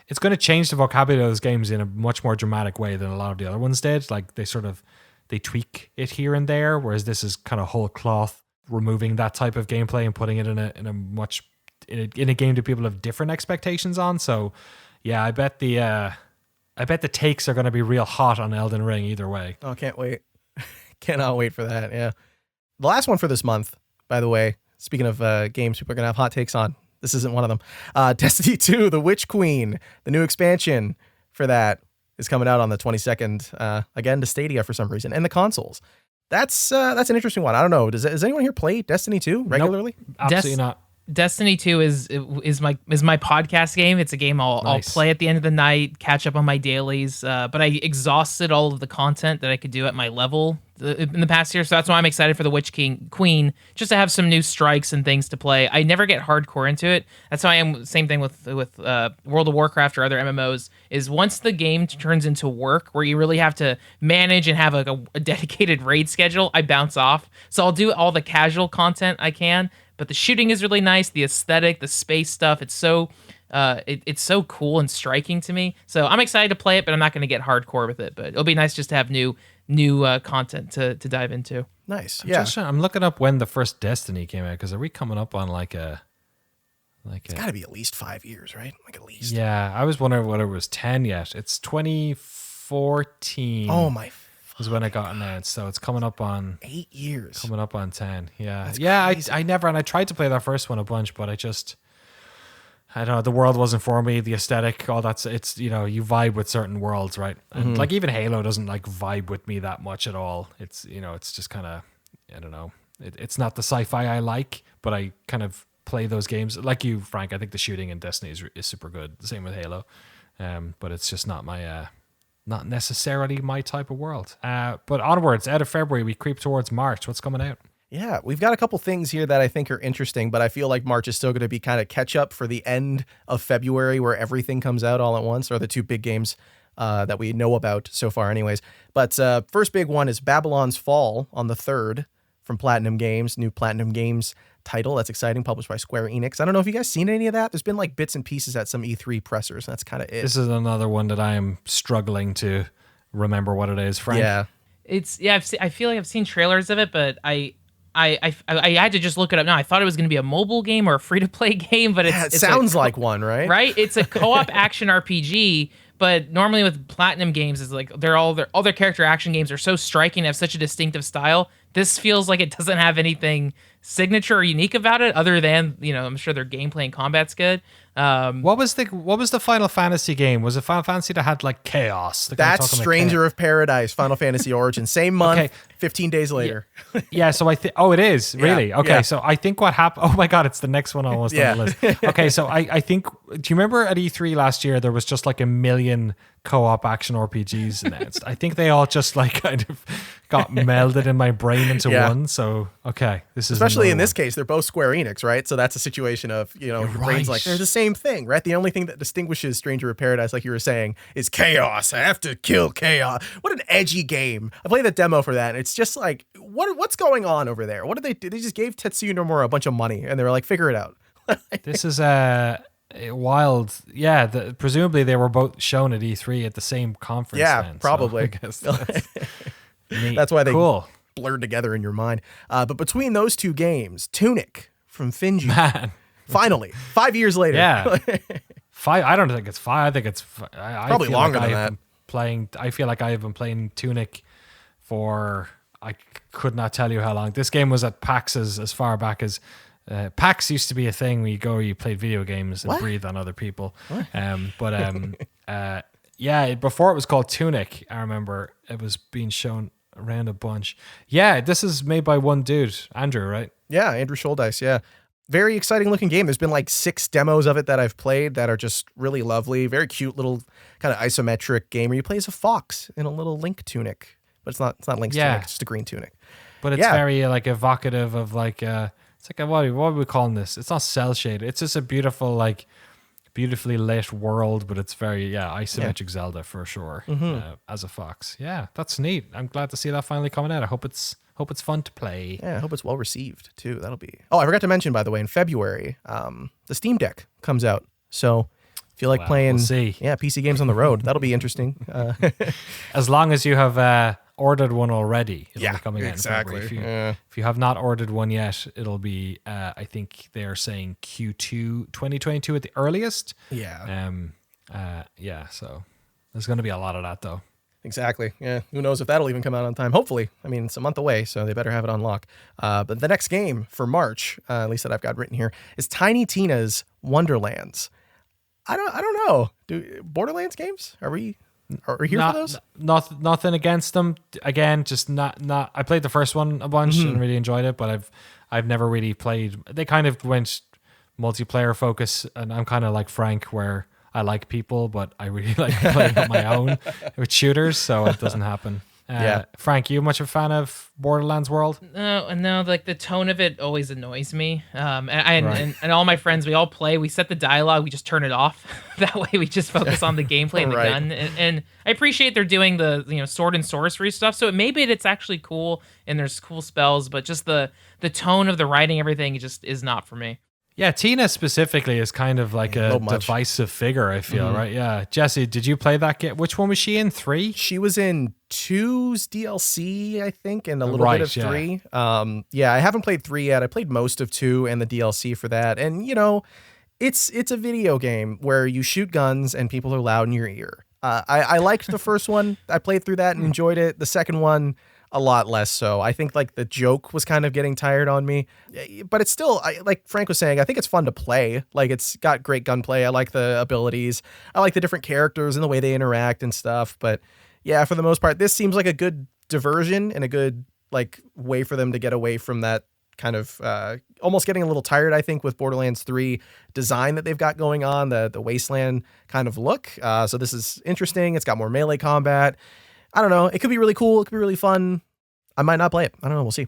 it's going to change the vocabulary of those games in a much more dramatic way than a lot of the other ones did. Like they tweak it here and there, whereas this is kind of whole cloth, removing that type of gameplay and putting it in a game that people have different expectations on. So yeah, I bet the takes are going to be real hot on Elden Ring either way. Oh, can't wait. Cannot wait for that, yeah. The last one for this month, by the way, speaking of games people are going to have hot takes on, this isn't one of them. Destiny 2, The Witch Queen, the new expansion for that is coming out on the 22nd, again to Stadia for some reason, and the consoles. That's an interesting one. I don't know. Does anyone here play Destiny 2 regularly? Nope, absolutely not. Destiny 2 is my podcast game. It's a game I'll Nice. play at the end of the night, catch up on my dailies. But I exhausted all of the content that I could do at my level in the past year, so that's why I'm excited for the Queen, just to have some new strikes and things to play. I never get hardcore into it. That's why I am same thing with World of Warcraft or other MMOs. Is once the game turns into work where you really have to manage and have a dedicated raid schedule, I bounce off. So I'll do all the casual content I can. But the shooting is really nice. The aesthetic, the space stuff, it's so it's so cool and striking to me. So I'm excited to play it, but I'm not going to get hardcore with it. But it'll be nice just to have new content to dive into. Nice. Yeah. I'm looking up when the first Destiny came out, because are we coming up on It's got to be at least 5 years, right? Like at least. Yeah, I was wondering whether it was 10 yet. It's 2014. Oh my. Was when it got announced, so it's coming up on 8 years. Coming up on 10. Yeah. That's yeah, crazy. I never, and I tried to play that first one a bunch, but I don't know, the world wasn't for me, the aesthetic, all that's, it's, you vibe with certain worlds, right? And like even Halo doesn't like vibe with me that much at all. It's, it's just kind of, I don't know. It's not the sci-fi I like, but I kind of play those games. Like you, Frank, I think the shooting in Destiny is super good. The same with Halo. But it's just not my, not necessarily my type of world. But onwards, out of February, we creep towards March. What's coming out? Yeah, we've got a couple things here that I think are interesting, but I feel like March is still going to be kind of catch up for the end of February where everything comes out all at once, or the two big games that we know about so far anyways. But first big one is Babylon's Fall on the 3rd from Platinum Games, new Platinum Games title. That's exciting, published by Square Enix. I don't know if you guys seen any of that. There's been like bits and pieces at some E3 pressers. That's kind of it. This is another one that I am struggling to remember what it is, Frank. Yeah. I feel like I've seen trailers of it, but I had to just look it up now. I thought it was going to be a mobile game or a free-to-play game, but it sounds like one, right? Right? It's a co-op action RPG, but normally with Platinum Games, it's like all their character action games are so striking, have such a distinctive style. This feels like it doesn't have anything signature or unique about it, other than I'm sure their gameplay and combat's good. What was the Final Fantasy game? Was it Final Fantasy that had like chaos? That's Stranger of Paradise, Final Fantasy Origin. Same month, Okay. 15 days later. Yeah, so I think. Oh, it is really okay. yeah. So I think what happened. Oh my God, it's the next one almost on the list. Okay, so I think. Do you remember at E3 last year there was just like 1 million co-op action RPGs announced? I think they all just like kind of got melded in my brain into one. So okay, this is especially in another this case, they're both Square Enix, right? So that's a situation of your brain's like they're the same thing, right? The only thing that distinguishes Stranger of Paradise, like you were saying, is chaos. I have to kill chaos. What an edgy game! I played the demo for that, and it's just like what's going on over there? What did they do? They just gave Tetsuya Nomura a bunch of money, and they were like, figure it out. This is wild. Yeah, presumably they were both shown at E3 at the same conference. Yeah, then, probably. So I guess that's neat. That's why they cool. blurred together in your mind. But between those two games, Tunic from Finji, Man. finally 5 years later. Yeah. 5. I don't think it's 5. I think it's Probably longer than that. I feel like I have been playing Tunic for I could not tell you how long. This game was at PAX as far back as PAX used to be a thing where you played video games and breathe on other people. Yeah, before it was called Tunic, I remember it was being shown around a bunch. Yeah, this is made by one dude, Andrew, right? Yeah, Andrew Scholdice, yeah. Very exciting looking game. There's been like 6 demos of it that I've played that are just really lovely. Very cute little kind of isometric game where you play as a fox in a little Link tunic. But it's not Link's tunic, it's just a green tunic. But it's very like evocative of like it's like what are we calling this? It's not cell shaded. It's just a beautiful like beautifully lit world, but it's very isometric Zelda for sure. As a fox. Yeah, that's neat. I'm glad to see that finally coming out. I hope it's fun to play. Yeah, I hope it's well received too. That'll be. Oh, I forgot to mention, by the way, in February, the Steam Deck comes out. So if you like playing PC games on the road, that'll be interesting. As long as you have ordered one already, it'll be coming exactly. out in February. If you have not ordered one yet, it'll be I think they're saying Q2 2022 at the earliest. So there's going to be a lot of that though. Exactly. Yeah. Who knows if that'll even come out on time? Hopefully. I mean, it's a month away, so they better have it on lock. But the next game for March, at least that I've got written here, is Tiny Tina's Wonderlands. I don't know. Do Borderlands games? Are we here for those? Nothing against them. Again, just not. I played the first one a bunch and really enjoyed it, but I've never really played. They kind of went multiplayer focus, and I'm kind of like Frank, where I like people, but I really like playing on my own with shooters, so it doesn't happen. Frank, you much of a fan of Borderlands World? No, like the tone of it always annoys me. And all my friends, we all play. We set the dialogue, we just turn it off. That way, we just focus on the gameplay and the gun. And I appreciate they're doing the sword and sorcery stuff. So maybe it's actually cool and there's cool spells, but just the tone of the writing, everything just is not for me. Yeah, Tina specifically is kind of like a divisive figure, I feel, right? Yeah. Jesse, did you play that game? Which one was she in? 3? She was in 2's DLC, I think, and a little bit of 3. I haven't played 3 yet. I played most of 2 and the DLC for that. And, it's a video game where you shoot guns and people are loud in your ear. I liked the first one. I played through that and enjoyed it. The second one, a lot less so. I think like the joke was kind of getting tired on me, but it's still, like Frank was saying, I think it's fun to play. Like it's got great gunplay. I like the abilities. I like the different characters and the way they interact and stuff. But yeah, for the most part, this seems like a good diversion and a good like way for them to get away from that kind of almost getting a little tired, I think, with Borderlands 3 design that they've got going on, the wasteland kind of look. So this is interesting. It's got more melee combat. I don't know. It could be really cool. It could be really fun. I might not play it. I don't know. We'll see.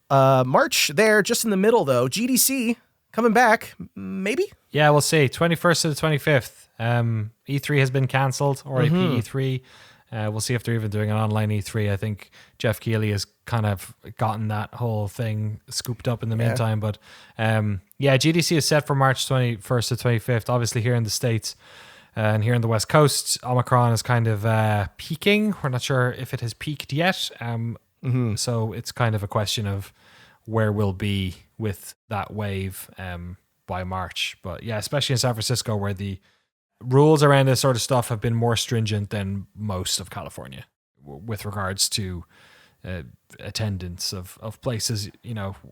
March there, just in the middle, though. GDC coming back, maybe? Yeah, we'll see. 21st to the 25th. E3 has been cancelled, or E3. We'll see if they're even doing an online E3. I think Jeff Keighley has kind of gotten that whole thing scooped up in the meantime. But GDC is set for March 21st to 25th. Obviously here in the States. And here in the West Coast, Omicron is kind of peaking. We're not sure if it has peaked yet. So it's kind of a question of where we'll be with that wave by March. But yeah, especially in San Francisco, where the rules around this sort of stuff have been more stringent than most of California with regards to attendance of places,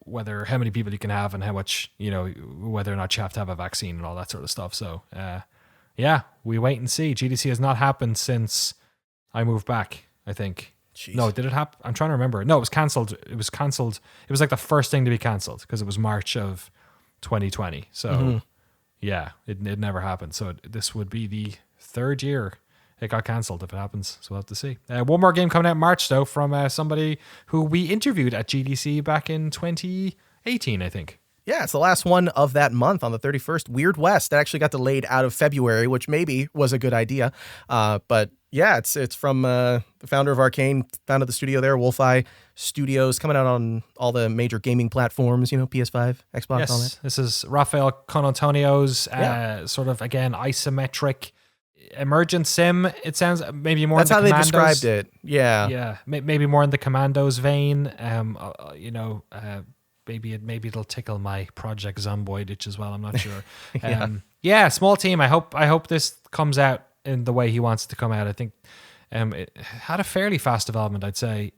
whether how many people you can have and how much, whether or not you have to have a vaccine and all that sort of stuff. So, yeah, we wait and see. GDC has not happened since I moved back, I think. Jeez. No, did it happen? I'm trying to remember. No, it was cancelled. It was cancelled. It was like the first thing to be cancelled because it was March of 2020. So, yeah, it never happened. So this would be the third year it got cancelled if it happens. So we'll have to see. One more game coming out in March, though, from somebody who we interviewed at GDC back in 2018, I think. Yeah, it's the last one of that month on the 31st. Weird West. That actually got delayed out of February, which maybe was a good idea. But yeah, it's from the founder of Arcane, founded the studio there, Wolfeye Studios, coming out on all the major gaming platforms, PS5, Xbox, all that. This is Rafael Conotonio's sort of, again, isometric emergent sim. It sounds maybe more. That's how they described it. Yeah, maybe more in the Commandos vein. Maybe it'll tickle my Project Zomboid itch as well. I'm not sure. Small team. I hope this comes out in the way he wants it to come out. I think it had a fairly fast development, I'd say.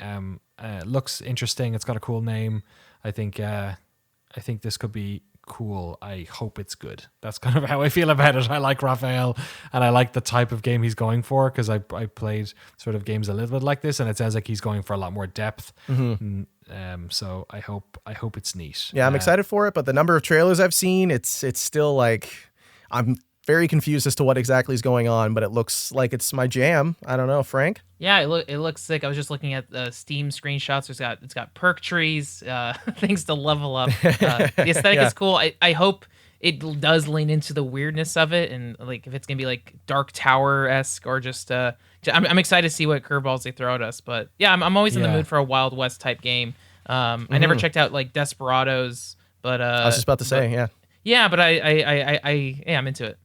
Looks interesting. It's got a cool name. I think this could be cool. I hope it's good. That's kind of how I feel about it. I like Raphael and I like the type of game he's going for because I played sort of games a little bit like this and it sounds like he's going for a lot more depth. So I hope it's neat. Yeah, I'm excited for it, but the number of trailers I've seen, it's still like I'm very confused as to what exactly is going on, but it looks like it's my jam. I don't know, Frank. Yeah, it looks sick. I was just looking at the Steam screenshots. It's got perk trees, things to level up. The aesthetic is cool. I hope it does lean into the weirdness of it, and like if it's gonna be like Dark Tower-esque or just I'm excited to see what curveballs they throw at us. But yeah, I'm always in the mood for a Wild West type game. I never checked out like Desperados, but I was just about to say, but I'm into it.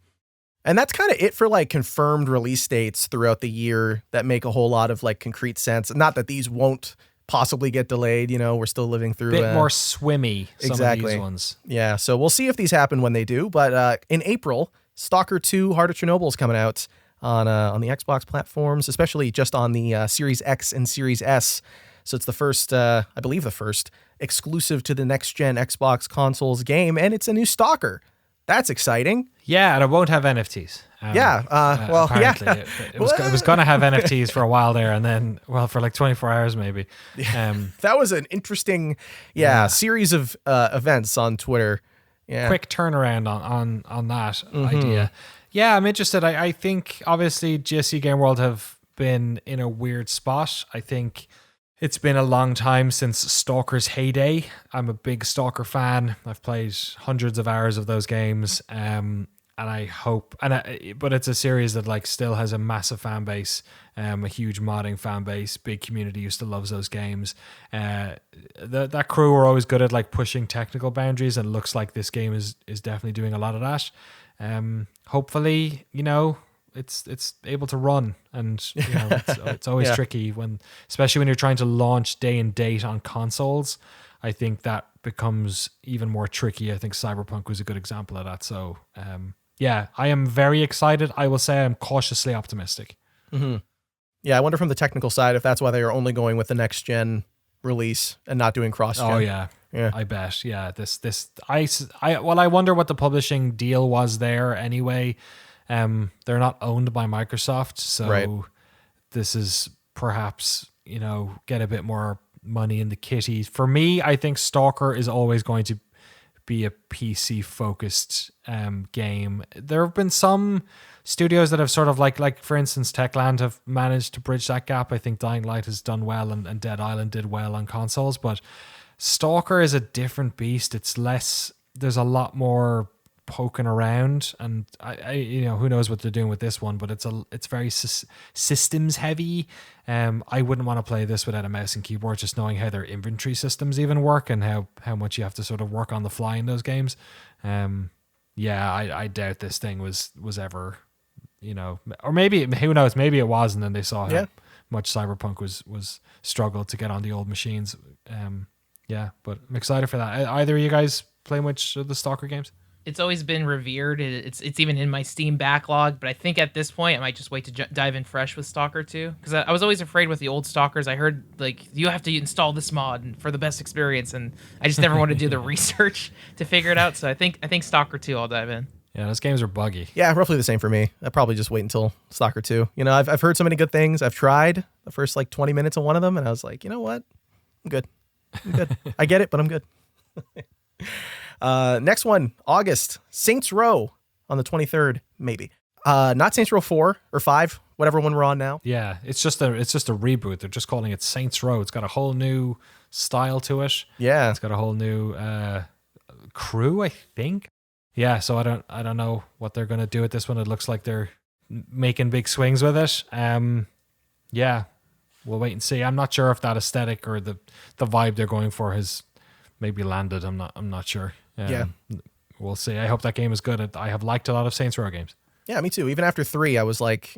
And that's kind of it for like confirmed release dates throughout the year that make a whole lot of like concrete sense. Not that these won't possibly get delayed. We're still living through a bit more swimmy. Some of these ones. Yeah. So we'll see if these happen when they do. But in April, Stalker 2: Heart of Chernobyl is coming out on the Xbox platforms, especially just on the Series X and Series S. So it's the first, I believe the first exclusive to the next gen Xbox consoles game. And it's a new Stalker. That's exciting. Yeah, and it won't have NFTs. Apparently. It was going to have NFTs for a while there, and then, for like 24 hours maybe. That was an interesting, series of events on Twitter. quick turnaround on that idea. Yeah, I'm interested. I think obviously GSC Game World have been in a weird spot. I think it's been a long time since Stalker's heyday. I'm a big Stalker fan. I've played hundreds of hours of those games. And I hope, but it's a series that like still has a massive fan base, a huge modding fan base, big community who still loves those games. That crew are always good at like pushing technical boundaries, and it looks like this game is definitely doing a lot of that. Hopefully, it's able to run, and it's always tricky especially when you're trying to launch day and date on consoles. I think that becomes even more tricky. I think Cyberpunk was a good example of that. So, I am very excited. I will say I'm cautiously optimistic. Mm-hmm. Yeah, I wonder from the technical side if that's why they are only going with the next gen release and not doing cross-gen. Oh yeah, I bet. Yeah, I wonder what the publishing deal was there anyway. They're not owned by Microsoft, so this is perhaps get a bit more money in the kitty. For me, I think Stalker is always going to be a PC focused game. There have been some studios that have sort of like for instance Techland have managed to bridge that gap. I think Dying Light has done well, and Dead Island did well on consoles, but Stalker is a different beast. It's less, there's a lot more poking around, and I who knows what they're doing with this one, but it's very systems heavy. I wouldn't want to play this without a mouse and keyboard, just knowing how their inventory systems even work and how much you have to sort of work on the fly in those games. I doubt this thing was ever, or maybe, who knows, maybe it was, and then they saw how much Cyberpunk was struggled to get on the old machines. But I'm excited for that. Either of you guys play much of the Stalker games? It's always been revered. It's even in my Steam backlog, but I think at this point I might just wait to dive in fresh with Stalker 2, because I was always afraid with the old Stalkers. I heard like you have to install this mod for the best experience, and I just never wanted to do the research to figure it out. So I think Stalker 2 I'll dive in. Yeah, those games are buggy. Yeah, roughly the same for me. I'd probably just wait until Stalker 2. I've heard so many good things. I've tried the first like 20 minutes of one of them, and I was like, you know what? I'm good. I get it, but I'm good. Next one, August, Saints Row on the 23rd, maybe. Not Saints Row 4 or 5, whatever one we're on now. Yeah, it's just a reboot. They're just calling it Saints Row. It's got a whole new style to it. Yeah, it's got a whole new crew, I think. Yeah, so I don't know what they're gonna do with this one. It looks like they're making big swings with it. Yeah, we'll wait and see. I'm not sure if that aesthetic or the vibe they're going for has maybe landed. I'm not sure. We'll see. I hope that game is good. I have liked a lot of Saints Row games. Yeah, me too. Even after 3, I was like,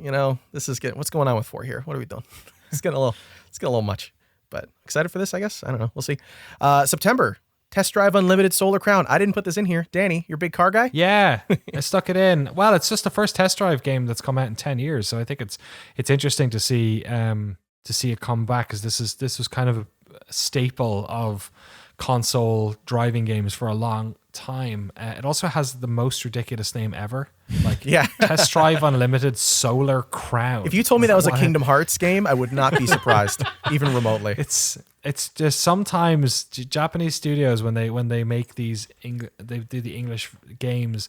this is getting, what's going on with 4 here? What are we doing? It's getting a little much. But excited for this, I guess. I don't know. We'll see. September, Test Drive Unlimited Solar Crown. I didn't put this in here. Danny, you're a big car guy? Yeah, I stuck it in. Well, it's just the first Test Drive game that's come out in 10 years, so I think it's interesting to see it come back, because this was kind of a staple of console driving games for a long time. It also has the most ridiculous name ever. Test Drive Unlimited Solar Crown. If you told me that was a Kingdom Hearts game, I would not be surprised, even remotely. It's just sometimes Japanese studios, when they make these they do the English games,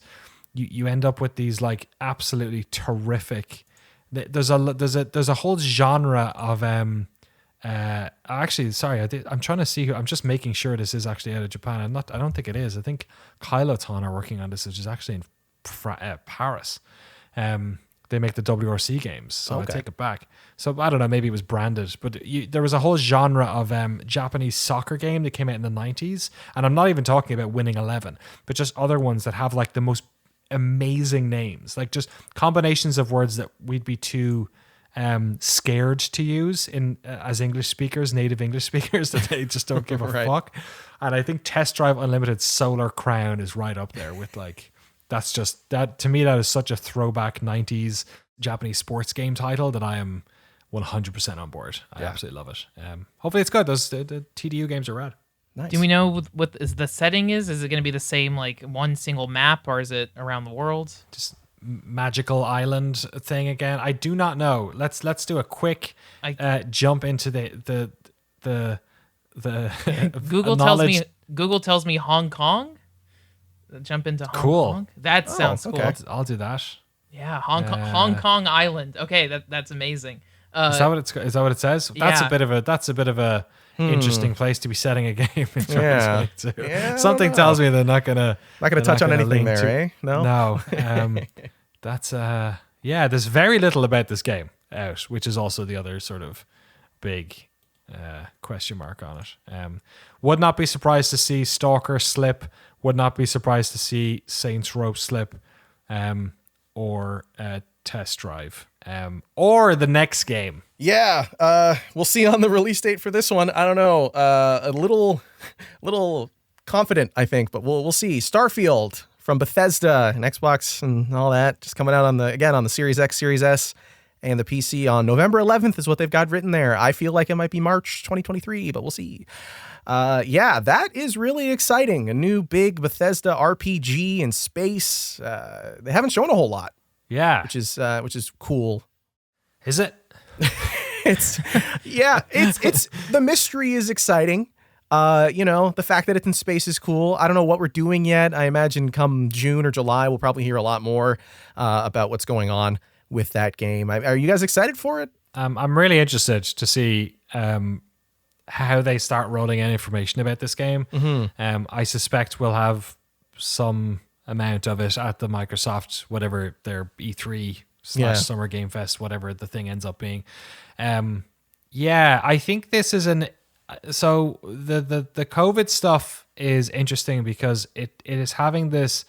you end up with these like absolutely terrific. There's a whole genre of actually, sorry, I'm trying to see who. I'm just making sure this is actually out of Japan. I don't think it is. I think Kyloton are working on this, which is actually in Paris. They make the WRC games, so okay. I take it back. So I don't know, maybe it was branded, but there was a whole genre of Japanese soccer game that came out in the 90s, and I'm not even talking about Winning 11, but just other ones that have like the most amazing names, like just combinations of words that we'd be too scared to use as English speakers, native English speakers, that they just don't give a fuck. And I think Test Drive Unlimited Solar Crown is right up there with like, that's just, that to me, that is such a throwback 90s Japanese sports game title that I am 100% on board. I absolutely love it. Hopefully it's good. Those the TDU games are rad. Nice. Do we know what is the setting is? Is it going to be the same, like one single map, or is it around the world? Just magical island thing again. I do not know. Let's do a quick jump into the Google tells me Hong Kong. jump into Hong Cool. Kong. That sounds cool. okay. I'll do that. Yeah, Hong Kong Island. Okay, that's amazing. Is that what it says? That's yeah. a bit of a interesting place to be setting a game in 2022. Yeah, I Something don't know. tells me they're not gonna touch on anything lean there, eh? No. No. That's yeah. There's very little about this game out, which is also the other sort of big question mark on it. Would not be surprised to see Stalker slip. Would not be surprised to see Saints Row slip, or Test Drive, or the next game. Yeah, we'll see on the release date for this one. I don't know. A little confident, I think, but we'll see. Starfield from Bethesda and Xbox and all that, just coming out on the Series X, Series S, and the PC on November 11th is what they've got written there. I feel like it might be March 2023, but we'll see. Yeah, that is really exciting. A new big Bethesda RPG in space. They haven't shown a whole lot. Yeah, which is cool. Is it? It's the mystery is exciting. The fact that it's in space is cool. I don't know what we're doing yet. I imagine come June or July, we'll probably hear a lot more about what's going on with that game. Are you guys excited for it? I'm really interested to see how they start rolling in information about this game. Mm-hmm. I suspect we'll have some amount of it at the Microsoft, whatever their E3 / Summer Game Fest, whatever the thing ends up being. Yeah, I think this is so the COVID stuff is interesting because it is having this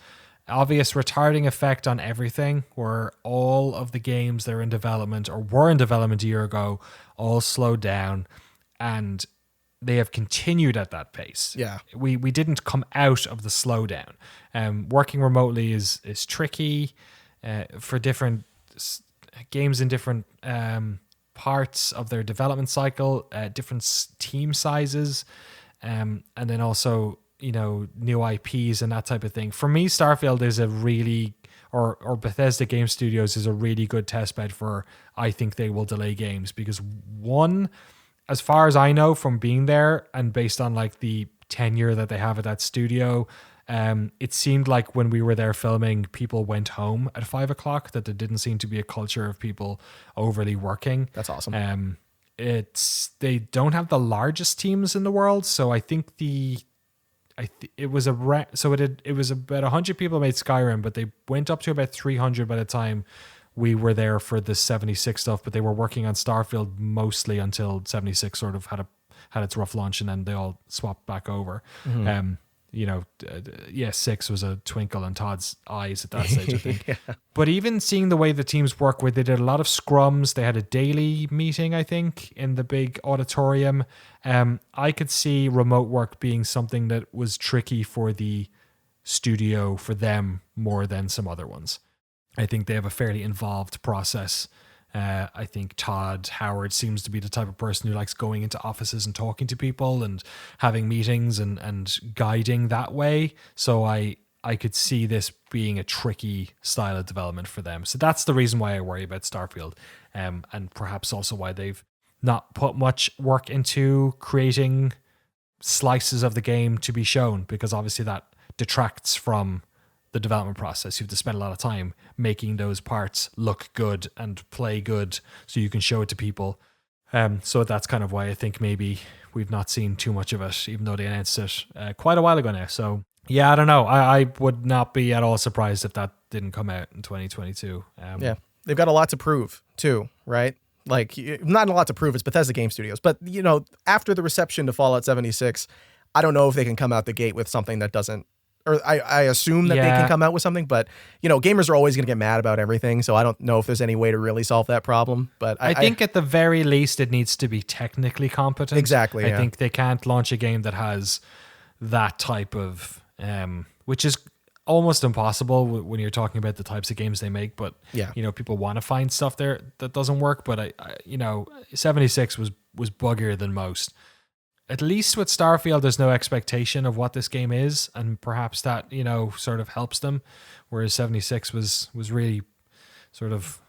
obvious retarding effect on everything, where all of the games that are in development or were in development a year ago all slowed down, and they have continued at that pace. Yeah. We didn't come out of the slowdown. Working remotely is tricky for different games in different parts of their development cycle, different team sizes, and then also, new IPs and that type of thing. For me, Starfield is a really, or Bethesda Game Studios is a really good testbed for, I think they will delay games because one, as far as I know from being there and based on like the tenure that they have at that studio, it seemed like when we were there filming, people went home at 5:00, that there didn't seem to be a culture of people overly working. That's awesome. They don't have the largest teams in the world. So I think it was about 100 people made Skyrim, but they went up to about 300 by the time we were there for the 76 stuff, but they were working on Starfield mostly until 76 sort of had its rough launch, and then they all swapped back over. Mm-hmm. 6 was a twinkle in Todd's eyes at that stage, I think. Yeah. But even seeing the way the teams work with, they did a lot of scrums. They had a daily meeting, I think, in the big auditorium. I could see remote work being something that was tricky for the studio, for them, more than some other ones. I think they have a fairly involved process. I think Todd Howard seems to be the type of person who likes going into offices and talking to people and having meetings and guiding that way. So I could see this being a tricky style of development for them. So that's the reason why I worry about Starfield, and perhaps also why they've not put much work into creating slices of the game to be shown, because obviously that detracts from the development process. You have to spend a lot of time making those parts look good and play good so you can show it to people. So that's kind of why I think maybe we've not seen too much of it, even though they announced it quite a while ago now. So yeah, I don't know. I would not be at all surprised if that didn't come out in 2022. Yeah, they've got a lot to prove too, right? Like, not a lot to prove. It's Bethesda Game Studios, but after the reception to Fallout 76, I don't know if they can come out the gate with something that doesn't. Or I assume that they can come out with something, but gamers are always going to get mad about everything, so I don't know if there's any way to really solve that problem. But I think at the very least it needs to be technically competent. Exactly. I think they can't launch a game that has that type of, which is almost impossible when you're talking about the types of games they make. But people want to find stuff there that doesn't work. But 76 was buggier than most. At least with Starfield, there's no expectation of what this game is, and perhaps that, sort of helps them. Whereas 76 was really sort of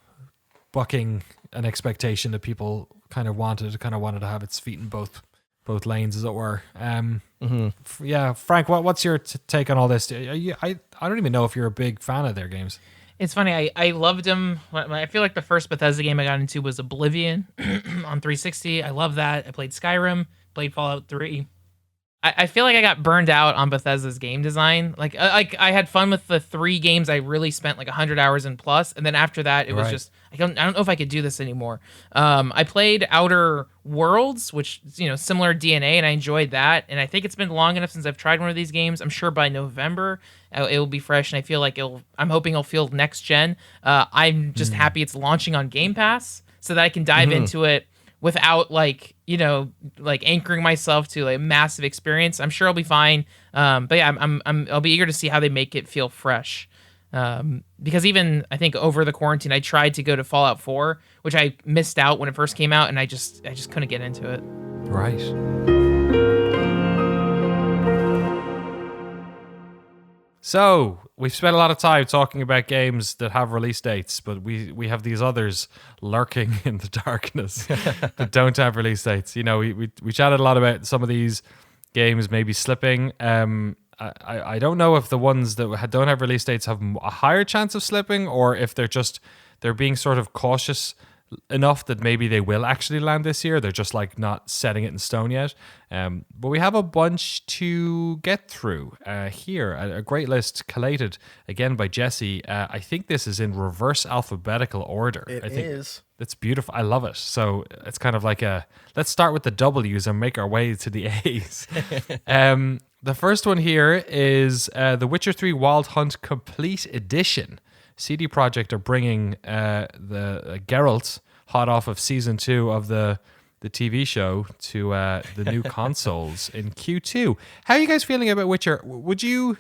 bucking an expectation that people kind of wanted to have its feet in both both lanes, as it were. Yeah, Frank, what's your take on all this? I don't even know if you're a big fan of their games. It's funny. I loved them. I feel like the first Bethesda game I got into was Oblivion on 360. I love that. I played Skyrim, played Fallout 3. I feel like I got burned out on Bethesda's game design. Like I had fun with the 3 games I really spent like 100 hours in plus, and then after that it was just I don't know if I could do this anymore. I played Outer Worlds, which similar DNA, and I enjoyed that. And I think it's been long enough since I've tried one of these games. I'm sure by November it will be fresh, and I feel like I'm hoping it'll feel next gen. I'm just happy it's launching on Game Pass so that I can dive into it without anchoring myself to a massive experience. I'm sure I'll be fine. But yeah, I'll be eager to see how they make it feel fresh. Because even I think over the quarantine, I tried to go to Fallout 4, which I missed out when it first came out, and I just couldn't get into it. Right. So, we've spent a lot of time talking about games that have release dates, but we have these others lurking in the darkness that don't have release dates. We chatted a lot about some of these games maybe slipping. I don't know if the ones that don't have release dates have a higher chance of slipping, or if they're being sort of cautious enough that maybe they will actually land this year. They're just not setting it in stone yet. But we have a bunch to get through here. A great list collated again by Jesse. I think this is in reverse alphabetical order. It is. It's beautiful. I love it. So it's kind of like let's start with the W's and make our way to the A's. The first one here is The Witcher 3 Wild Hunt Complete Edition. CD Projekt are bringing the Geralt, hot off of season 2 of the TV show, to the new consoles in Q2. How are you guys feeling about Witcher? Would you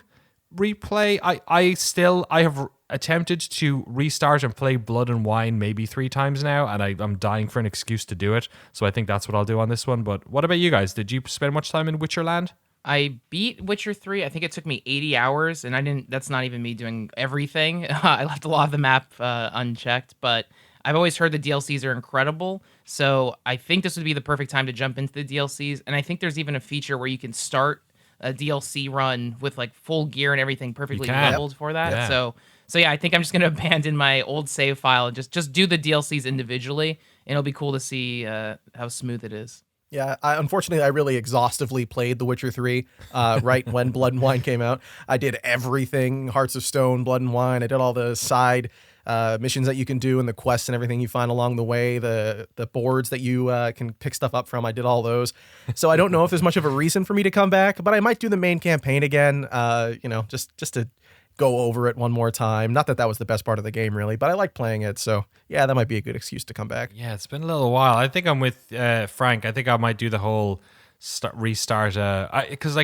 replay? I have attempted to restart and play Blood and Wine maybe 3 times now, and I'm dying for an excuse to do it. So I think that's what I'll do on this one. But what about you guys? Did you spend much time in Witcherland? I beat Witcher 3. I think it took me 80 hours, and that's not even me doing everything. I left a lot of the map unchecked, but I've always heard the DLCs are incredible. So I think this would be the perfect time to jump into the DLCs. And I think there's even a feature where you can start a DLC run with full gear and everything perfectly leveled for that. Yeah. So yeah, I think I'm just going to abandon my old save file and just do the DLCs individually. And it'll be cool to see how smooth it is. Yeah, unfortunately, I really exhaustively played The Witcher 3 right when Blood and Wine came out. I did everything, Hearts of Stone, Blood and Wine. I did all the side missions that you can do and the quests and everything you find along the way, the boards that you can pick stuff up from. I did all those. So I don't know if there's much of a reason for me to come back, but I might do the main campaign again, just to go over it one more time. Not that was the best part of the game, really, but I like playing it. So yeah, that might be a good excuse to come back. Yeah, it's been a little while. I think I'm with Frank. I think I might do the whole restart. Because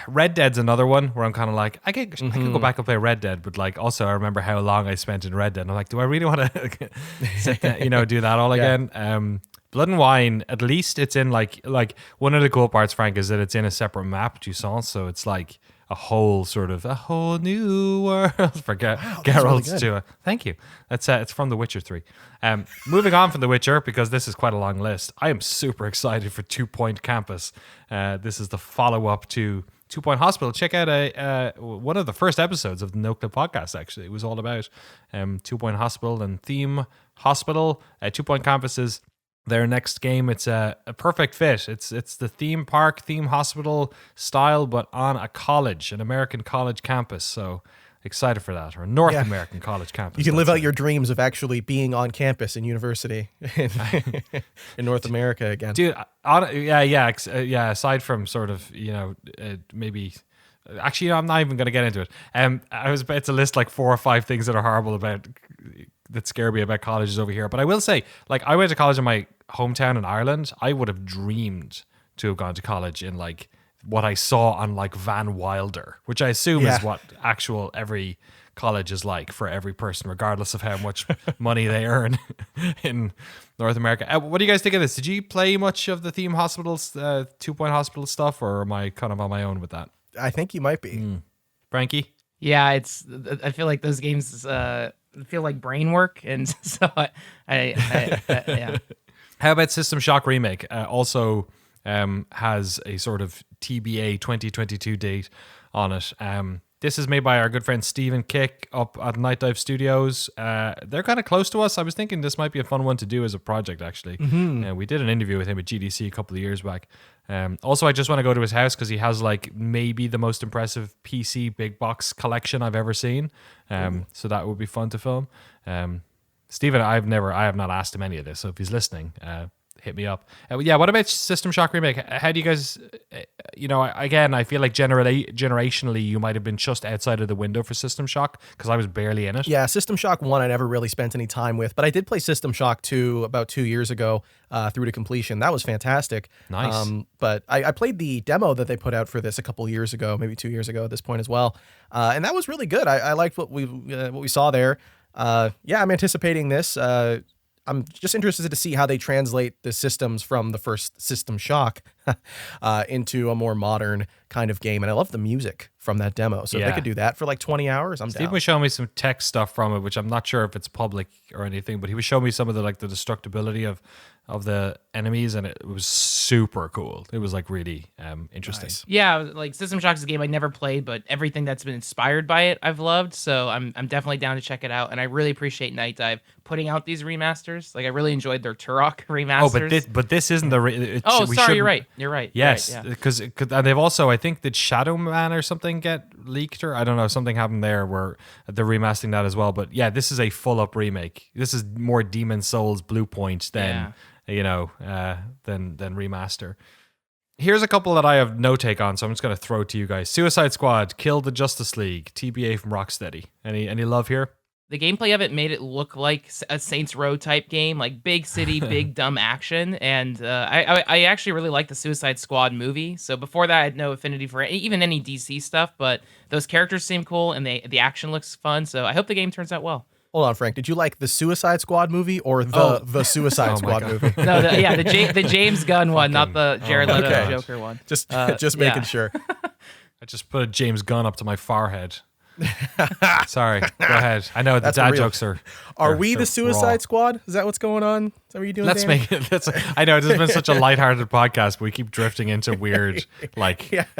Red Dead's another one where I'm kind of I could go back and play Red Dead, but also I remember how long I spent in Red Dead. And I'm do I really want to sit there, do that all again? Blood and Wine, at least it's in one of the cool parts, Frank, is that it's in a separate map, Toussaint, so it's a whole new world for Geralt really to. Thank you. That's it's from The Witcher 3. Moving on from The Witcher, because this is quite a long list. I am super excited for 2 Point Campus. This is the follow-up to 2 Point Hospital. Check out one of the first episodes of the Noclip podcast, actually. It was all about 2 Point Hospital and Theme Hospital. 2 Point Campus is their next game. It's a perfect fit. It's the theme park, theme hospital style, but on a college, an American college campus. So excited for that, or a North American college campus. You can live out your dreams of actually being on campus in university in North America again. Dude, aside from sort of, maybe... Actually, I'm not even going to get into it. I was about to list 4 or 5 things that are horrible that scare me about colleges over here. But I will say, I went to college in my hometown in Ireland. I would have dreamed to have gone to college in what I saw on Van Wilder, which I assume is what actual every college is like for every person, regardless of how much money they earn in North America. What do you guys think of this? Did you play much of the theme hospitals, 2 Point Hospital stuff, or am I kind of on my own with that? I think you might be. Frankie? Yeah, I feel like those games feel like brain work, and so I yeah. How about System Shock Remake? Also has a sort of TBA 2022 date on it. This is made by our good friend Stephen Kick up at Night Dive Studios. They're kind of close to us. I was thinking this might be a fun one to do as a project, actually. We did an interview with him at GDC a couple of years back. Also, I just want to go to his house because he has like maybe the most impressive PC big box collection I've ever seen. So that would be fun to film. Stephen, I have not asked him any of this. So if he's listening, hit me up. What about System Shock Remake? How do you guys, again, I feel like generationally you might have been just outside of the window for System Shock because I was barely in it. Yeah, System Shock 1 I never really spent any time with, but I did play System Shock 2 about 2 years ago through to completion. That was fantastic. Nice. But I played the demo that they put out for this a couple years ago, maybe 2 years ago at this point as well. And that was really good. I liked what we saw there. I'm anticipating this. I'm just interested to see how they translate the systems from the first System Shock into a more modern kind of game. And I love the music from that demo. So if they could do that for like 20 hours, I'm Steve down. was showing me some tech stuff from it, which I'm not sure if it's public or anything, but he was showing me some of the destructibility of the enemies, and it was super cool. It was like really interesting. Nice. Yeah, like System Shock is a game I never played, but everything that's been inspired by it, I've loved. So I'm definitely down to check it out, and I really appreciate Night Dive putting out these remasters. Like I really enjoyed their Turok remasters. But this isn't the. You're right. You're right. Yes, You're right, because they've also, I think, did Shadow Man or something get leaked, or I don't know, something happened there where they're remastering that as well. But yeah, this is a full up remake. This is more Demon Souls Blue Point than than remaster. Here's a couple that I have no take on, so I'm just going to throw it to you guys. Suicide Squad, Kill the Justice League, TBA from Rocksteady. Any love here? The gameplay of it made it look like a Saints Row type game, like big city, big dumb action. And I actually really like the Suicide Squad movie. So before that, I had no affinity for even any DC stuff, but those characters seem cool and the action looks fun. So I hope the game turns out well. Hold on, Frank. Did you like the Suicide Squad movie or the Suicide Squad movie? No, the James Gunn one, not the Jared Leto Joker one. Just making sure. I just put a James Gunn up to my forehead. Sorry, go ahead. I know the dad jokes are. Are we the Suicide Squad? Is that what's going on? Is that what you're doing? Let's Dan? make it. I know this has been such a lighthearted podcast, but we keep drifting into weird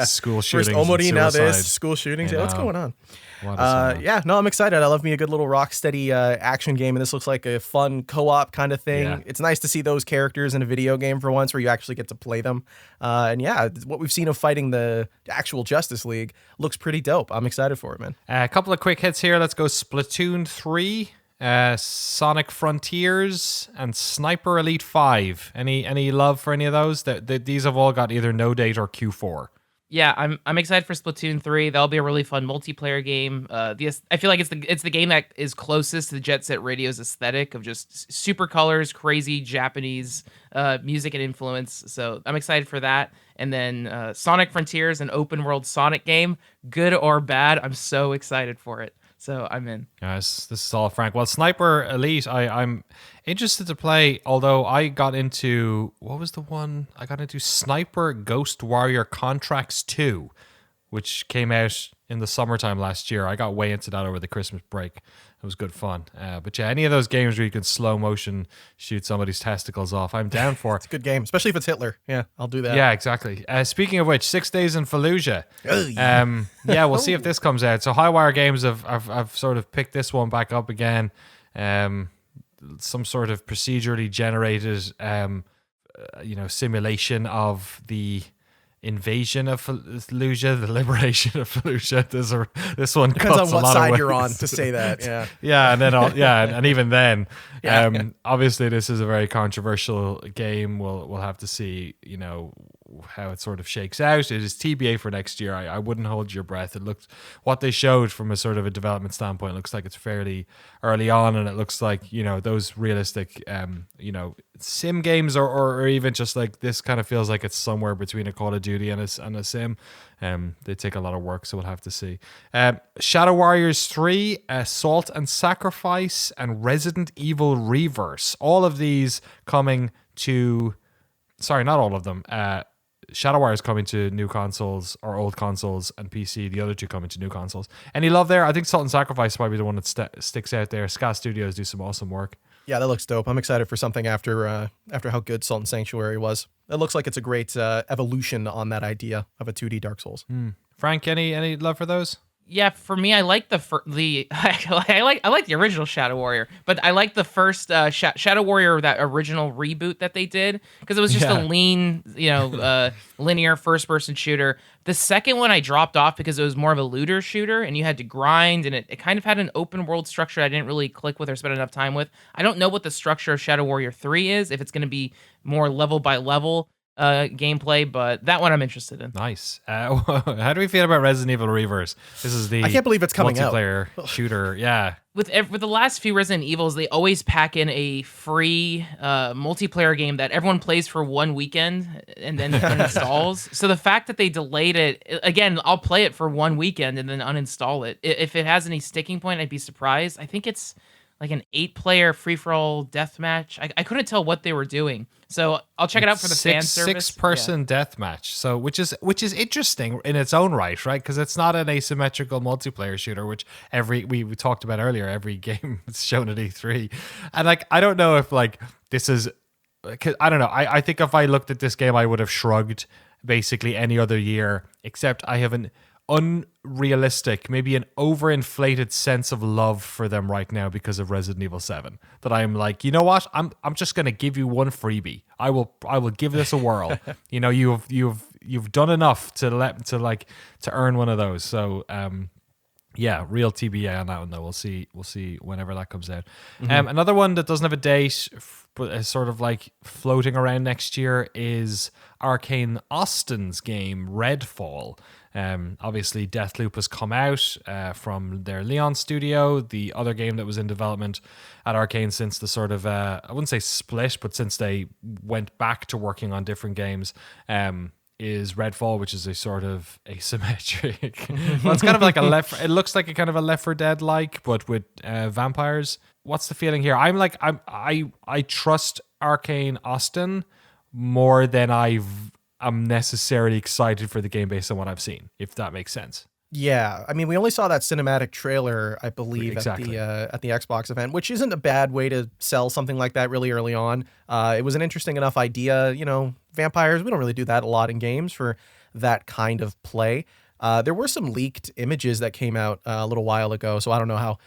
school shootings. First Omori, now this suicide. school shootings. Yeah, what's going on? I'm excited. I love me a good little Rocksteady action game, and this looks like a fun co-op kind of thing. Yeah. It's nice to see those characters in a video game for once, where you actually get to play them. What we've seen of fighting the actual Justice League looks pretty dope. I'm excited for it, man. A couple of quick hits here. Let's go Splatoon 3, Sonic Frontiers, and Sniper Elite 5. Any love for any of those? These have all got either no date or Q4. Yeah, I'm excited for Splatoon 3. That'll be a really fun multiplayer game. I feel like it's the game that is closest to Jet Set Radio's aesthetic of just super colors, crazy Japanese music and influence. So I'm excited for that. And then Sonic Frontiers, an open world Sonic game, good or bad, I'm so excited for it. So I'm in. Guys, this is all Frank. Well, Sniper Elite, I'm interested to play, although I got into, what was the one? I got into Sniper Ghost Warrior Contracts 2, which came out in the summertime last year. I got way into that over the Christmas break. It was good fun. But yeah, any of those games where you can slow motion shoot somebody's testicles off, I'm down for. It's a good game, especially if it's Hitler. Yeah, I'll do that. Yeah, exactly. Speaking of which, 6 Days in Fallujah. We'll see if this comes out. So Highwire Games have sort of picked this one back up again. Some sort of procedurally generated, simulation of the invasion of Fallujah, the liberation of Fallujah. This one depends on cuts what a lot side of you're ways. on to say that. Yeah, yeah, and then and even then, Yeah. obviously this is a very controversial game. We'll have to see, how it sort of shakes out. It is TBA for next year. I wouldn't hold your breath. It looked, what they showed from a sort of a development standpoint, looks like it's fairly early on, and it looks like those realistic sim games or even just like this kind of feels like it's somewhere between a Call of Duty and a sim. They take a lot of work, so we'll have to see. Shadow Warriors 3, Salt and Sacrifice, and Resident Evil Reverse. All of these coming to, sorry, not all of them. Shadow Warriors coming to new consoles or old consoles and PC. The other two coming to new consoles. Any love there? I think Salt and Sacrifice might be the one that sticks out there. Ska Studios do some awesome work. Yeah, that looks dope. I'm excited for something after how good Salt and Sanctuary was. It looks like it's a great evolution on that idea of a 2D Dark Souls. Frank, any love for those? Yeah, for me, I like I like the original Shadow Warrior, but I like the first Shadow Warrior, that original reboot that they did, because it was just a lean, linear first-person shooter. The second one I dropped off because it was more of a looter shooter, and you had to grind, and it kind of had an open world structure I didn't really click with or spend enough time with. I don't know what the structure of Shadow Warrior 3 is, if it's going to be more level by level gameplay, but that one I'm interested in. Nice. How do we feel about Resident Evil Reverse? This is the I can't believe it's coming multiplayer shooter. Yeah. With the last few Resident Evils, they always pack in a free multiplayer game that everyone plays for one weekend and then uninstalls. So the fact that they delayed it, again, I'll play it for one weekend and then uninstall it. If it has any sticking point, I'd be surprised. I think it's like an 8-player free-for-all deathmatch. I couldn't tell what they were doing. So I'll check it out for the fan service. 6-person deathmatch. So which is interesting in its own right? Because it's not an asymmetrical multiplayer shooter, which we talked about earlier. Every game is shown at E3, and like I don't know if like this is. I don't know. I think if I looked at this game, I would have shrugged basically any other year, except I have an unrealistic, maybe an overinflated sense of love for them right now because of Resident Evil 7. That I'm like, you know what? I'm just gonna give you one freebie. I will give this a whirl. You've done enough to earn one of those. So yeah, real TBA on that one though. We'll see whenever that comes out. Another one that doesn't have a date, but is sort of like floating around next year, is Arcane Austin's game Redfall. Obviously, Deathloop has come out from their Leon studio, the other game that was in development at Arcane since the sort of, I wouldn't say split, but since they went back to working on different games, is Redfall, which is a sort of asymmetric. Well, it's kind of like it looks like a kind of a Left 4 Dead like, but with vampires. What's the feeling here? I trust Arcane Austin more than I'm necessarily excited for the game based on what I've seen, if that makes sense. Yeah, I mean, we only saw that cinematic trailer, I believe, exactly. at the Xbox event, which isn't a bad way to sell something like that really early on. It was an interesting enough idea. Vampires, we don't really do that a lot in games for that kind of play. There were some leaked images that came out a little while ago, so I don't know how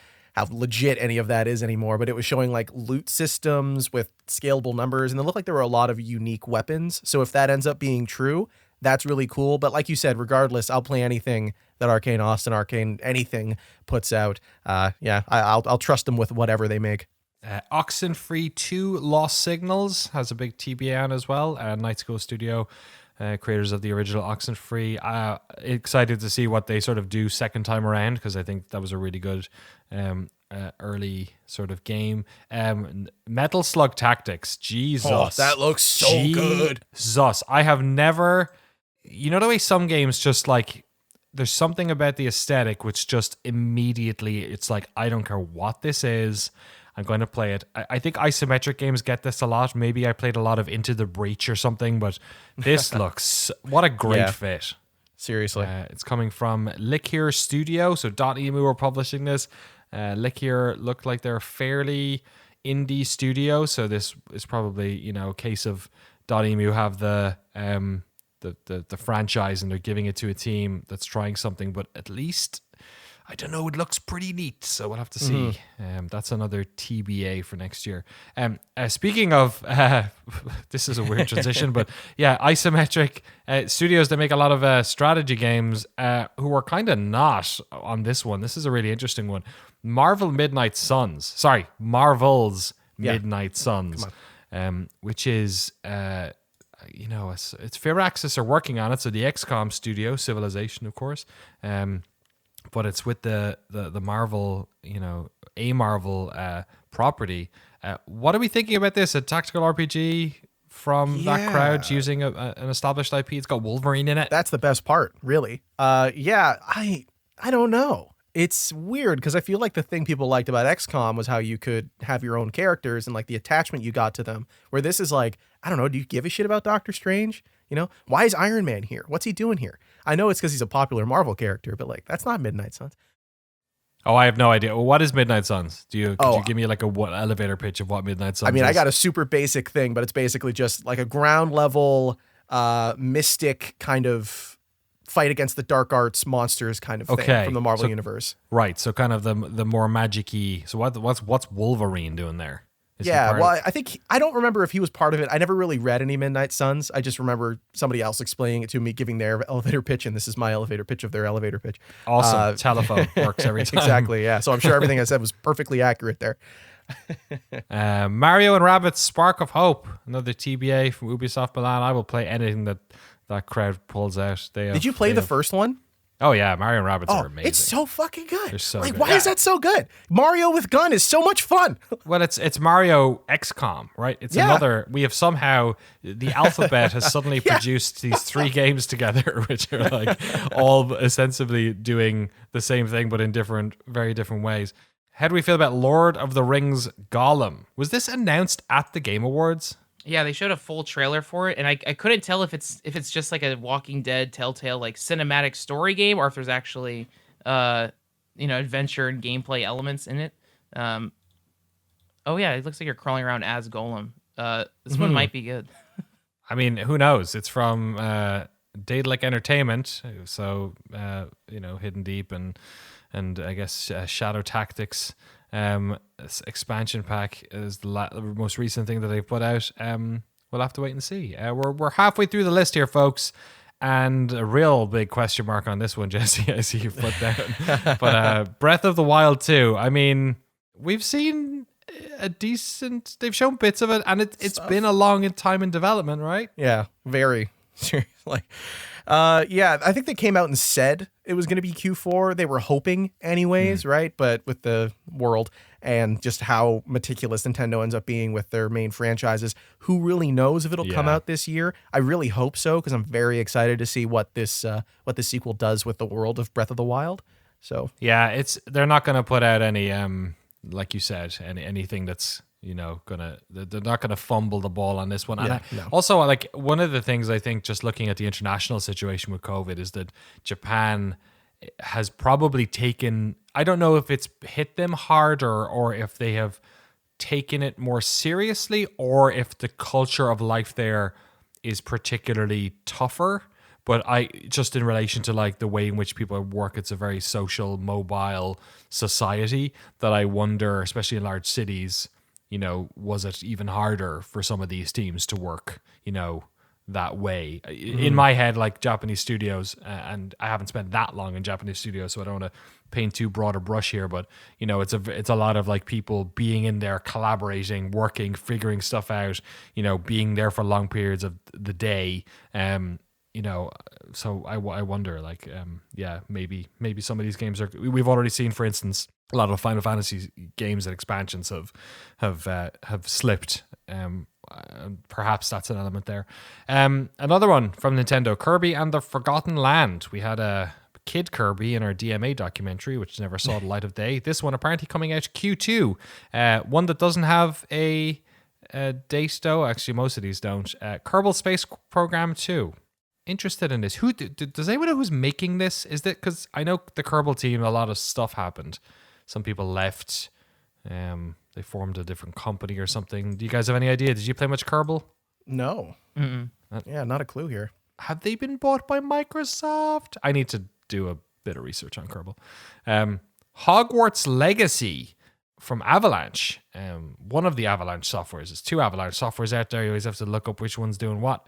legit any of that is anymore, but it was showing like loot systems with scalable numbers, and it looked like there were a lot of unique weapons. So if that ends up being true, that's really cool. But like you said, regardless, I'll play anything that Arcane Austin, Arcane anything puts out. I'll trust them with whatever they make. Oxenfree 2 Lost Signals has a big TBA on as well. Night School Studio, creators of the original Oxenfree. Excited to see what they sort of do second time around, because I think that was a really good early sort of game. Metal Slug Tactics. Jesus. Oh, that looks so good. Jesus. I have never... You know the way some games just like... There's something about the aesthetic which just immediately... It's like, I don't care what this is. I'm going to play it. I think isometric games get this a lot. Maybe I played a lot of Into the Breach or something, but this looks... What a great fit. Seriously. It's coming from Lickhere Studio. So .emu are publishing this. Lickhere looked like they're a fairly indie studio. So this is probably, a case of .emu have the franchise and they're giving it to a team that's trying something, but at least... I don't know, it looks pretty neat, so we'll have to see. That's another TBA for next year. Speaking of, this is a weird transition, but yeah, isometric studios that make a lot of strategy games who are kind of not on this one. This is a really interesting one. Marvel's Midnight Suns, which is... it's Firaxis are working on it, so the XCOM studio, Civilization, of course, but it's with the Marvel, a Marvel property. What are we thinking about this? A tactical RPG from that crowd using an established IP? It's got Wolverine in it. That's the best part, really. I don't know. It's weird because I feel like the thing people liked about XCOM was how you could have your own characters and like the attachment you got to them. Where this is like, I don't know, do you give a shit about Doctor Strange? Why is Iron Man here? What's he doing here? I know it's because he's a popular Marvel character, but like that's not Midnight Suns. Oh, I have no idea. Well, what is Midnight Suns? Could Oh. you give me like a what elevator pitch of what Midnight Suns I mean, is? I got a super basic thing, but it's basically just like a ground level mystic kind of fight against the dark arts monsters kind of thing from the Marvel universe. Right. So kind of the more magic-y. So what's Wolverine doing there? Is he Yeah, part well, of- I think I don't remember if he was part of it. I never really read any Midnight Suns. I just remember somebody else explaining it to me, giving their elevator pitch, and this is my elevator pitch of their elevator pitch. Awesome. Telephone works every time. Exactly, yeah. So I'm sure everything I said was perfectly accurate there. Mario and Rabbids Spark of Hope, another TBA from Ubisoft Milan. I will play anything that crowd pulls out. Did you play the first one? Oh yeah, Mario and Rabbids are amazing. It's so fucking good. They're so like, good. why is that so good? Mario with gun is so much fun. Well, it's Mario XCOM, right? It's another. We have somehow the alphabet has suddenly produced these 3 games together, which are like all ostensibly doing the same thing, but in very different ways. How do we feel about Lord of the Rings Gollum? Was this announced at the Game Awards? Yeah, they showed a full trailer for it, and I couldn't tell if it's just like a Walking Dead Telltale like cinematic story game, or if there's actually adventure and gameplay elements in it. Oh yeah, it looks like you're crawling around as Golem. This one might be good. I mean, who knows? It's from Daedalic Entertainment, so Hidden Deep and I guess Shadow Tactics. Expansion pack is the most recent thing that they've put out. We'll have to wait and see. We're halfway through the list here, folks, and a real big question mark on this one, Jesse. I see you put down. But Breath of the Wild 2. I mean, we've seen a decent. They've shown bits of it, and it's been a long time in development, right? Yeah, very. Like, I think they came out and said it was going to be Q4. They were hoping anyways, right? But with the world and just how meticulous Nintendo ends up being with their main franchises, who really knows if it'll come out this year? I really hope so, because I'm very excited to see what this sequel does with the world of Breath of the Wild. So yeah, they're not going to put out any like you said, anything that's they're not gonna fumble the ball on this one. Yeah, And no. Also, like, one of the things I think, just looking at the international situation with COVID, is that Japan has probably taken, I don't know if it's hit them harder or if they have taken it more seriously, or if the culture of life there is particularly tougher. But just in relation to like the way in which people work, it's a very social, mobile society that I wonder, especially in large cities, was it even harder for some of these teams to work, that way? In my head, like Japanese studios, and I haven't spent that long in Japanese studios, so I don't want to paint too broad a brush here, but it's a lot of like people being in there, collaborating, working, figuring stuff out, being there for long periods of the day. So I wonder, like, maybe some of these games we've already seen, for instance, a lot of Final Fantasy games and expansions have slipped. Perhaps that's an element there. Another one from Nintendo, Kirby and the Forgotten Land. We had a Kid Kirby in our DMA documentary, which never saw the light of day. This one apparently coming out Q2. One that doesn't have a date, though. Actually, most of these don't. Kerbal Space Program 2. Interested in this. Who does anyone know who's making this? Is that because I know the Kerbal team, a lot of stuff happened. Some people left. They formed a different company or something. Do you guys have any idea? Did you play much Kerbal? No. Yeah, not a clue here. Have they been bought by Microsoft? I need to do a bit of research on Kerbal. Hogwarts Legacy from Avalanche. One of the Avalanche softwares. There's 2 Avalanche softwares out there. You always have to look up which one's doing what.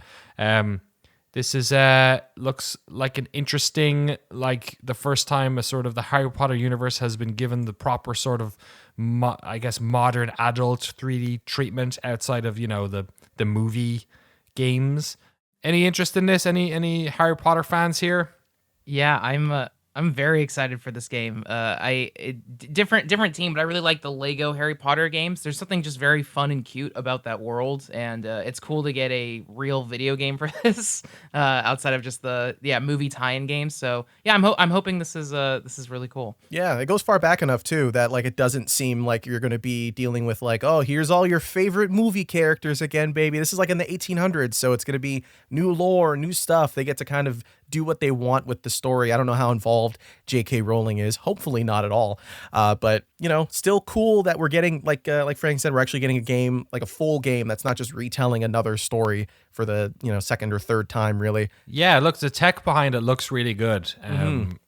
This is looks like an interesting, like the first time a sort of the Harry Potter universe has been given the proper sort of, modern adult 3D treatment outside of the movie games. Any interest in this? Any Harry Potter fans here? Yeah, I'm very excited for this game. Different team, but I really like the Lego Harry Potter games. There's something just very fun and cute about that world, and it's cool to get a real video game for this outside of just the movie tie-in games. So yeah, I'm hoping this is really cool. Yeah, it goes far back enough too that like it doesn't seem like you're going to be dealing with like, oh, here's all your favorite movie characters again, baby. This is like in the 1800s, so it's going to be new lore, new stuff. They get to kind of do what they want with the story. I don't know how involved J.K. Rowling is. Hopefully not at all. But still cool that we're getting like Frank said, we're actually getting a game, like a full game that's not just retelling another story for the second or third time, really. Yeah, look, the tech behind it looks really good.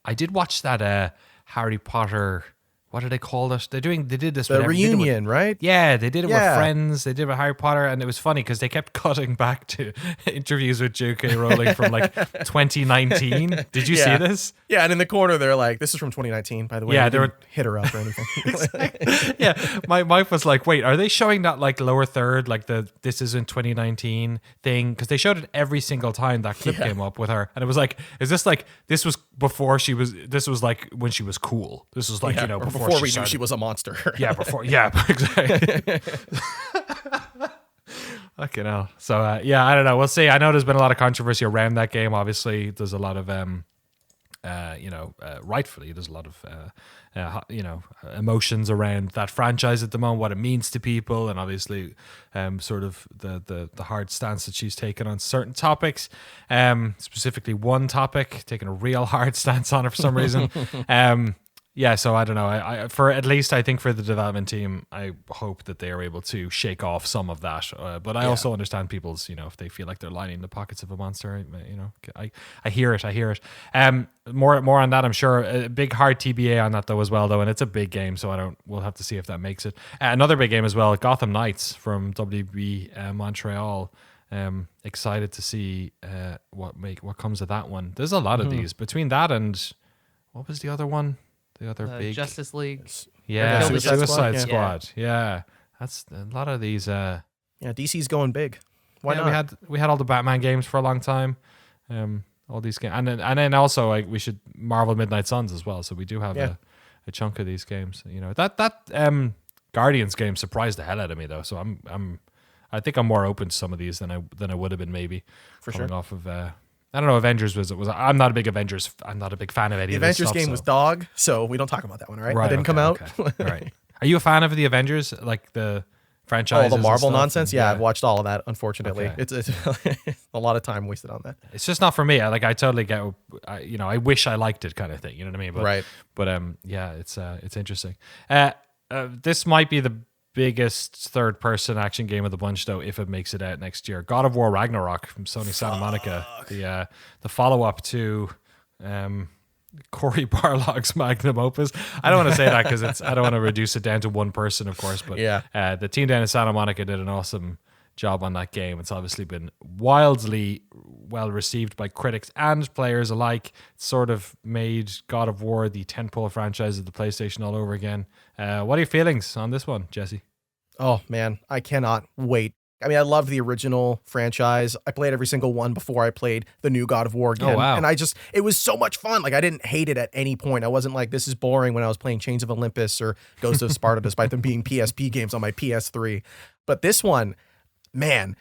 I did watch that Harry Potter. What do they call it? They did this. The with reunion, right? Yeah, they did it with Yeah. Friends. They did it with Harry Potter, and it was funny because they kept cutting back to interviews with J.K. Rowling from like 2019. Did you see this? Yeah, and in the corner they're like, "This is from 2019, by the way." Yeah, We they were- didn't hit her up or anything. Yeah, my wife was like, "Wait, are they showing that like lower third, like the this is in 2019 thing?" Because they showed it every single time that clip came up with her, and it was like, "Is this like this was before she was? This was like when she was cool. This was like Or before we knew started- she was a monster. Yeah, before. Yeah, exactly. Fucking hell. So, I don't know. We'll see. I know there's been a lot of controversy around that game. Obviously, there's a lot of, rightfully, there's a lot of, emotions around that franchise at the moment, what it means to people, and obviously, sort of the hard stance that she's taken on certain topics, specifically one topic, taking a real hard stance on it for some reason. Yeah, so I don't know. I for at least I think for the development team, I hope that they are able to shake off some of that. But I also understand people's, if they feel like they're lining the pockets of a monster, I hear it. More on that, I'm sure. A big hard TBA on that though as well though, and it's a big game, so we'll have to see if that makes it. Another big game as well, Gotham Knights from WB Montreal. Excited to see what comes of that one. There's a lot of these between that and what was the other one? The other big Justice League. Yeah, Kill the Suicide Squad, Squad. Yeah, that's a lot of these. Yeah, DC's going big. Why yeah, not? we had all the Batman games for a long time. All these games, and then also we should Marvel Midnight Suns as well. So we do have a chunk of these games. That Guardians game surprised the hell out of me though. So I think I'm more open to some of these than I would have been maybe For coming sure. off of. I don't know. Avengers was. I'm not a big Avengers. I'm not a big fan of any The of this Avengers stuff, game so. was dog, so we don't talk about that one, all right? Right, That didn't come out. okay. Right. Are you a fan of the Avengers, like the franchise? All the Marvel nonsense? Yeah, I've watched all of that, unfortunately. Okay. It's a lot of time wasted on that. It's just not for me. I totally get. I wish I liked it, kind of thing. You know what I mean? But, Right. But it's interesting. This might be the biggest third-person action game of the bunch, though, if it makes it out next year. God of War Ragnarok from Sony Santa Monica, the follow-up to Cory Barlog's magnum opus. I don't want to say that because I don't want to reduce it down to one person, of course. But the team down in Santa Monica did an awesome job on that game. It's obviously been wildly well received by critics and players alike. It's sort of made God of War the tentpole franchise of the PlayStation all over again. What are your feelings on this one, Jesse? Oh, man, I cannot wait. I mean, I love the original franchise. I played every single one before I played the new God of War again. Oh, wow. And it was so much fun. Like, I didn't hate it at any point. I wasn't like, this is boring when I was playing Chains of Olympus or Ghost of Sparta, despite them being PSP games on my PS3. But this one, man,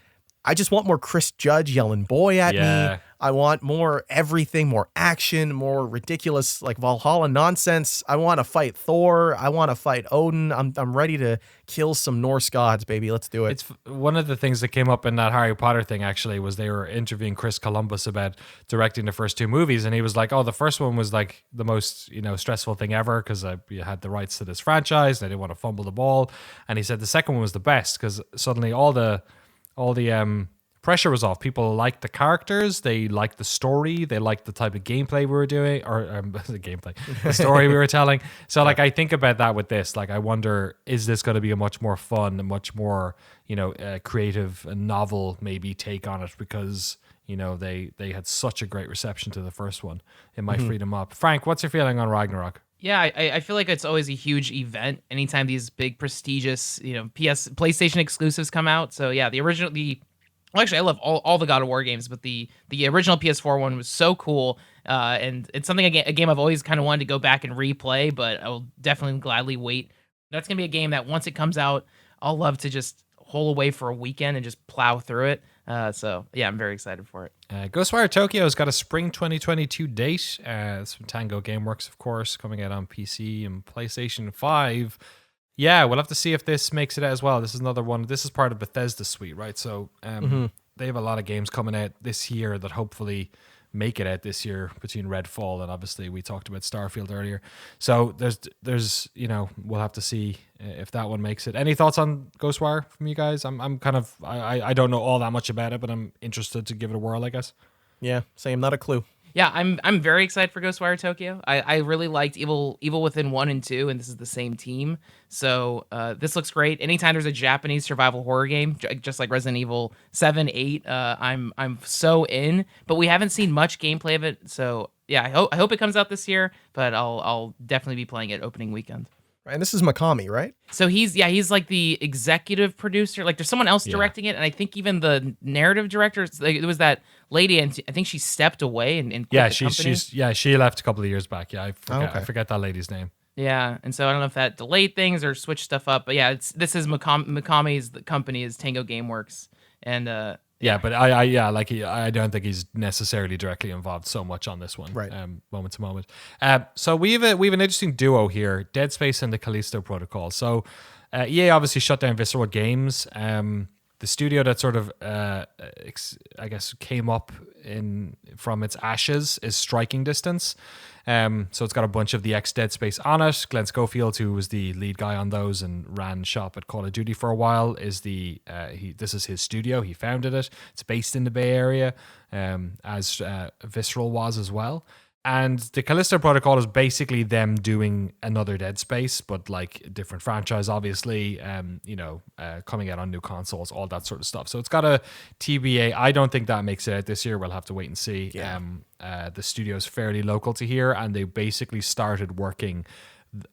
I just want more Chris Judge yelling boy at me. I want more everything, more action, more ridiculous like Valhalla nonsense. I want to fight Thor. I want to fight Odin. I'm ready to kill some Norse gods, baby. Let's do it. It's one of the things that came up in that Harry Potter thing actually was they were interviewing Chris Columbus about directing the first two movies, and he was like, "Oh, the first one was like the most stressful thing ever because I had the rights to this franchise. And I didn't want to fumble the ball." And he said the second one was the best because suddenly all the pressure was off. People liked the characters, they liked the story, they liked the type of gameplay we were doing, or the story we were telling. So like I think about that with this. Like I wonder, is this going to be a much more fun, a much more creative and novel maybe take on it because they had such a great reception to the first one. It might free them up. Frank, what's your feeling on Ragnarok? Yeah, I feel like it's always a huge event anytime these big prestigious PlayStation exclusives come out. So yeah, actually, I love all the God of War games, but the original PS4 one was so cool, and it's something a game I've always kind of wanted to go back and replay, but I will definitely gladly wait. That's gonna be a game that once it comes out, I'll love to just hole away for a weekend and just plow through it. So yeah, I'm very excited for it. Ghostwire Tokyo's got a spring 2022 date. It's from Tango Gameworks, of course, coming out on PC and PlayStation 5. Yeah, we'll have to see if this makes it out as well. This is another one. This is part of Bethesda suite, right? So they have a lot of games coming out this year that hopefully make it out this year between Redfall and obviously we talked about Starfield earlier. So there's we'll have to see if that one makes it. Any thoughts on Ghostwire from you guys? I'm kind of I don't know all that much about it, but I'm interested to give it a whirl, I guess. Yeah, same. Not a clue. Yeah, I'm very excited for Ghostwire Tokyo. I really liked Evil Within 1 and 2, and this is the same team. So this looks great. Anytime there's a Japanese survival horror game, just like Resident Evil 7, 8, I'm so in. But we haven't seen much gameplay of it. So yeah, I hope it comes out this year, but I'll definitely be playing it opening weekend. And this is Mikami, right? So he's like the executive producer. Like there's someone else directing it, and I think even the narrative director. Like, there was that lady, and I think she stepped away and quit the company. She left a couple of years back. Yeah, I forget that lady's name. Yeah, and so I don't know if that delayed things or switched stuff up, but yeah, this is Mikami's the company is Tango Gameworks, and but I don't think he's necessarily directly involved so much on this one, right? Moment to moment. So we have an interesting duo here: Dead Space and the Callisto Protocol. So EA obviously shut down Visceral Games. The studio that sort of, I guess, came up from its ashes is Striking Distance. So it's got a bunch of the ex-Dead Space on it. Glenn Schofield, who was the lead guy on those and ran shop at Call of Duty for a while, is this is his studio. He founded it. It's based in the Bay Area, as Visceral was as well. And the Callisto Protocol is basically them doing another Dead Space, but like a different franchise, obviously, coming out on new consoles, all that sort of stuff. So it's got a TBA. I don't think that makes it out this year. We'll have to wait and see. Yeah. The studio is fairly local to here, and they basically started working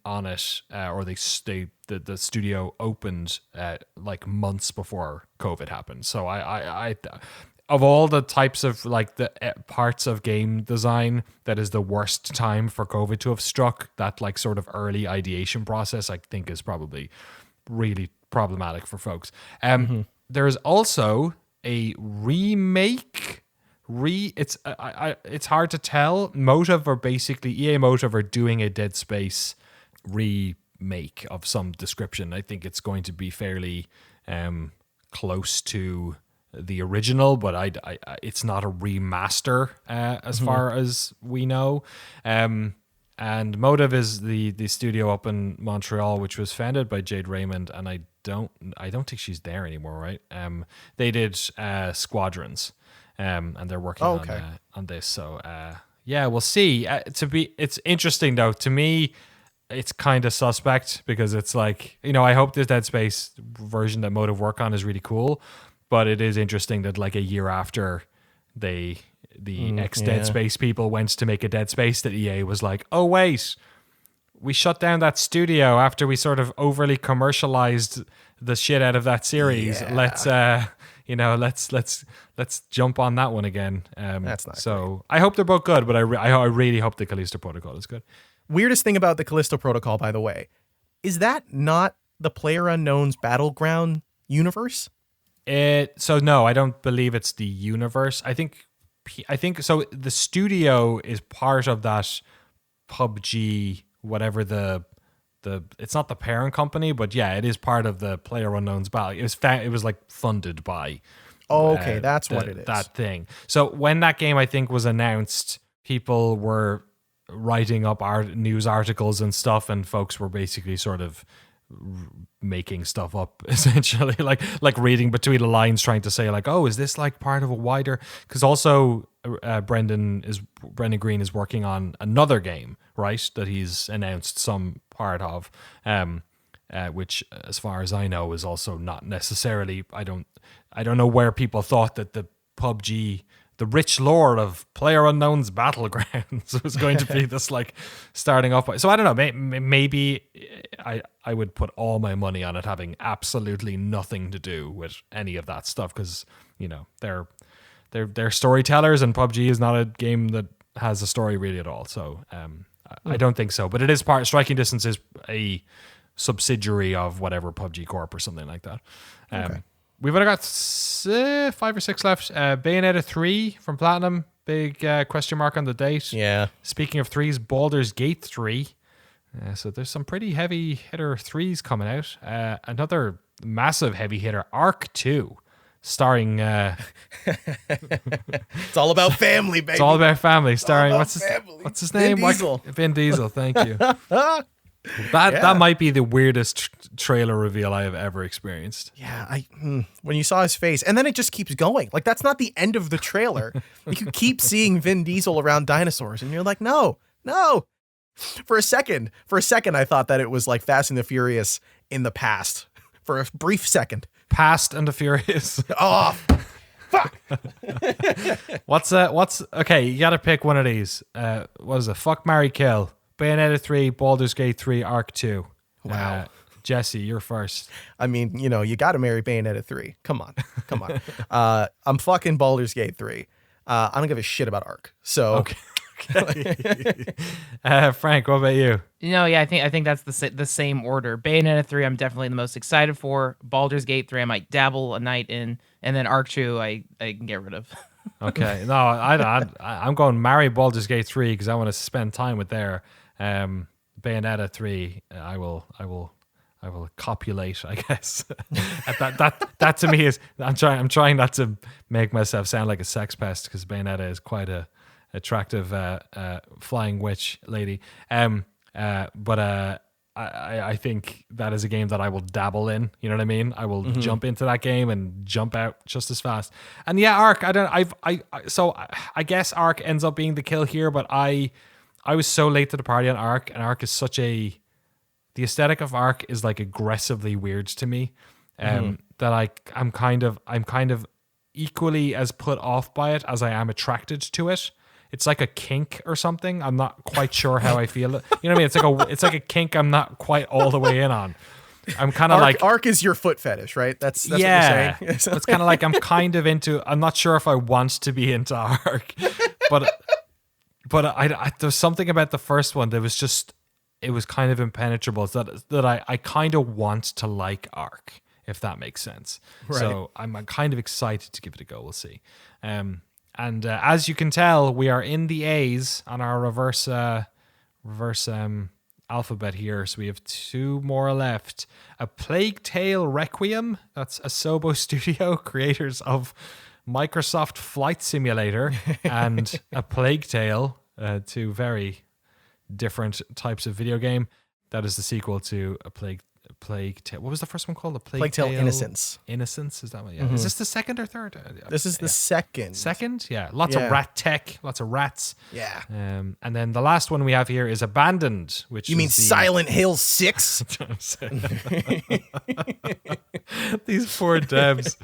on it, or the studio opened like months before COVID happened. So I of all the types of like the parts of game design, that is the worst time for COVID to have struck. That like sort of early ideation process, I think, is probably really problematic for folks. There is also a remake. It's hard to tell. Motive are basically EA Motive are doing a Dead Space remake of some description. I think it's going to be fairly close to the original, but it's not a remaster as far as we know. And Motive is the studio up in Montreal, which was founded by Jade Raymond, and I don't think she's there anymore, right? They did Squadrons, and they're working on this. So we'll see. It's interesting though. To me, it's kind of suspect because it's like, I hope this Dead Space version that Motive work on is really cool. But it is interesting that like a year after the ex-Dead Space people went to make a Dead Space, that EA was like, oh wait, we shut down that studio after we sort of overly commercialized the shit out of that series. Yeah. Let's jump on that one again. That's not so great. I hope they're both good, but I really hope the Callisto Protocol is good. Weirdest thing about the Callisto Protocol, by the way, is that not the PlayerUnknown's Battleground universe? So no, I don't believe it's the universe. I think so. The studio is part of that PUBG, whatever the it's not the parent company, but yeah, it is part of the PlayerUnknown's Battle. It was like funded by. Oh, okay, that's what it is. That thing. So when that game, I think, was announced, people were writing up news articles and stuff, and folks were basically sort of making stuff up, essentially, like reading between the lines, trying to say like, oh, is this like part of a wider, because also Brendan Green is working on another game, right, that he's announced some part of, which as far as I know is also not necessarily, I don't know where people thought that the PUBG, the rich lore of PlayerUnknown's Battlegrounds was going to be this like starting off. So I don't know. Maybe I would put all my money on it having absolutely nothing to do with any of that stuff, because they're storytellers, and PUBG is not a game that has a story really at all. So I don't think so. But it is part. Striking Distance is a subsidiary of whatever PUBG Corp or something like that. Okay. We've only got 5 or 6 left. Bayonetta 3 from Platinum. Big question mark on the date. Yeah. Speaking of 3s, Baldur's Gate 3. So there's some pretty heavy hitter 3s coming out. Another massive heavy hitter, Arc 2. starring. It's all about family, baby. It's all about family. Starring about what's family. his name? Vin Diesel. Vin Diesel. Thank you. That might be the weirdest trailer reveal I have ever experienced. Yeah, when you saw his face, and then it just keeps going. Like, that's not the end of the trailer. You keep seeing Vin Diesel around dinosaurs, and you're like, no. For a second, I thought that it was like Fast and the Furious in the past. For a brief second. Past and the Furious. Oh, fuck. What's okay? You got to pick one of these. What is it? Fuck, marry, kill. Bayonetta 3, Baldur's Gate 3, Arc 2. Wow. Jesse, you're first. I mean, you got to marry Bayonetta 3. Come on. I'm fucking Baldur's Gate 3. I don't give a shit about Arc. So. Okay. Frank, what about you? No, yeah, I think that's the same order. Bayonetta 3, I'm definitely the most excited for. Baldur's Gate 3, I might dabble a night in, and then Arc 2, I can get rid of. Okay, no, I'm going marry Baldur's Gate 3 because I want to spend time with there. Bayonetta 3, I will copulate, I guess. that to me is I'm trying not to make myself sound like a sex pest because Bayonetta is quite a attractive flying witch lady. But I think that is a game that I will dabble in. You know what I mean? I will jump into that game and jump out just as fast. And yeah, Ark. So I guess Ark ends up being the kill here. But I was so late to the party on Ark, and Ark is the aesthetic of Ark is like aggressively weird to me. That I'm kind of equally as put off by it as I am attracted to it. It's like a kink or something. I'm not quite sure how I feel. You know what I mean? It's like a kink I'm not quite all the way in on. I'm kind of like Arc is your foot fetish, right? That's what you're saying. It's kind of like I'm kind of into. I'm not sure if I want to be into Arc, but there's something about the first one that was it was kind of impenetrable. That I kind of want to like Arc, if that makes sense. Right. So I'm kind of excited to give it a go. We'll see. And as you can tell, we are in the A's on our reverse alphabet here. So we have two more left. A Plague Tale Requiem. That's Asobo Studio, creators of Microsoft Flight Simulator and A Plague Tale, two very different types of video game. That is the sequel to A Plague Tale. What was the first one called? The Plague Tale Innocence. Innocence, is that one? Yeah. Is this the second or third? This is the second. Second? Yeah. Lots of rat tech, lots of rats. Yeah. And then the last one we have here is Abandoned, which you mean Silent Hill 6? These poor devs.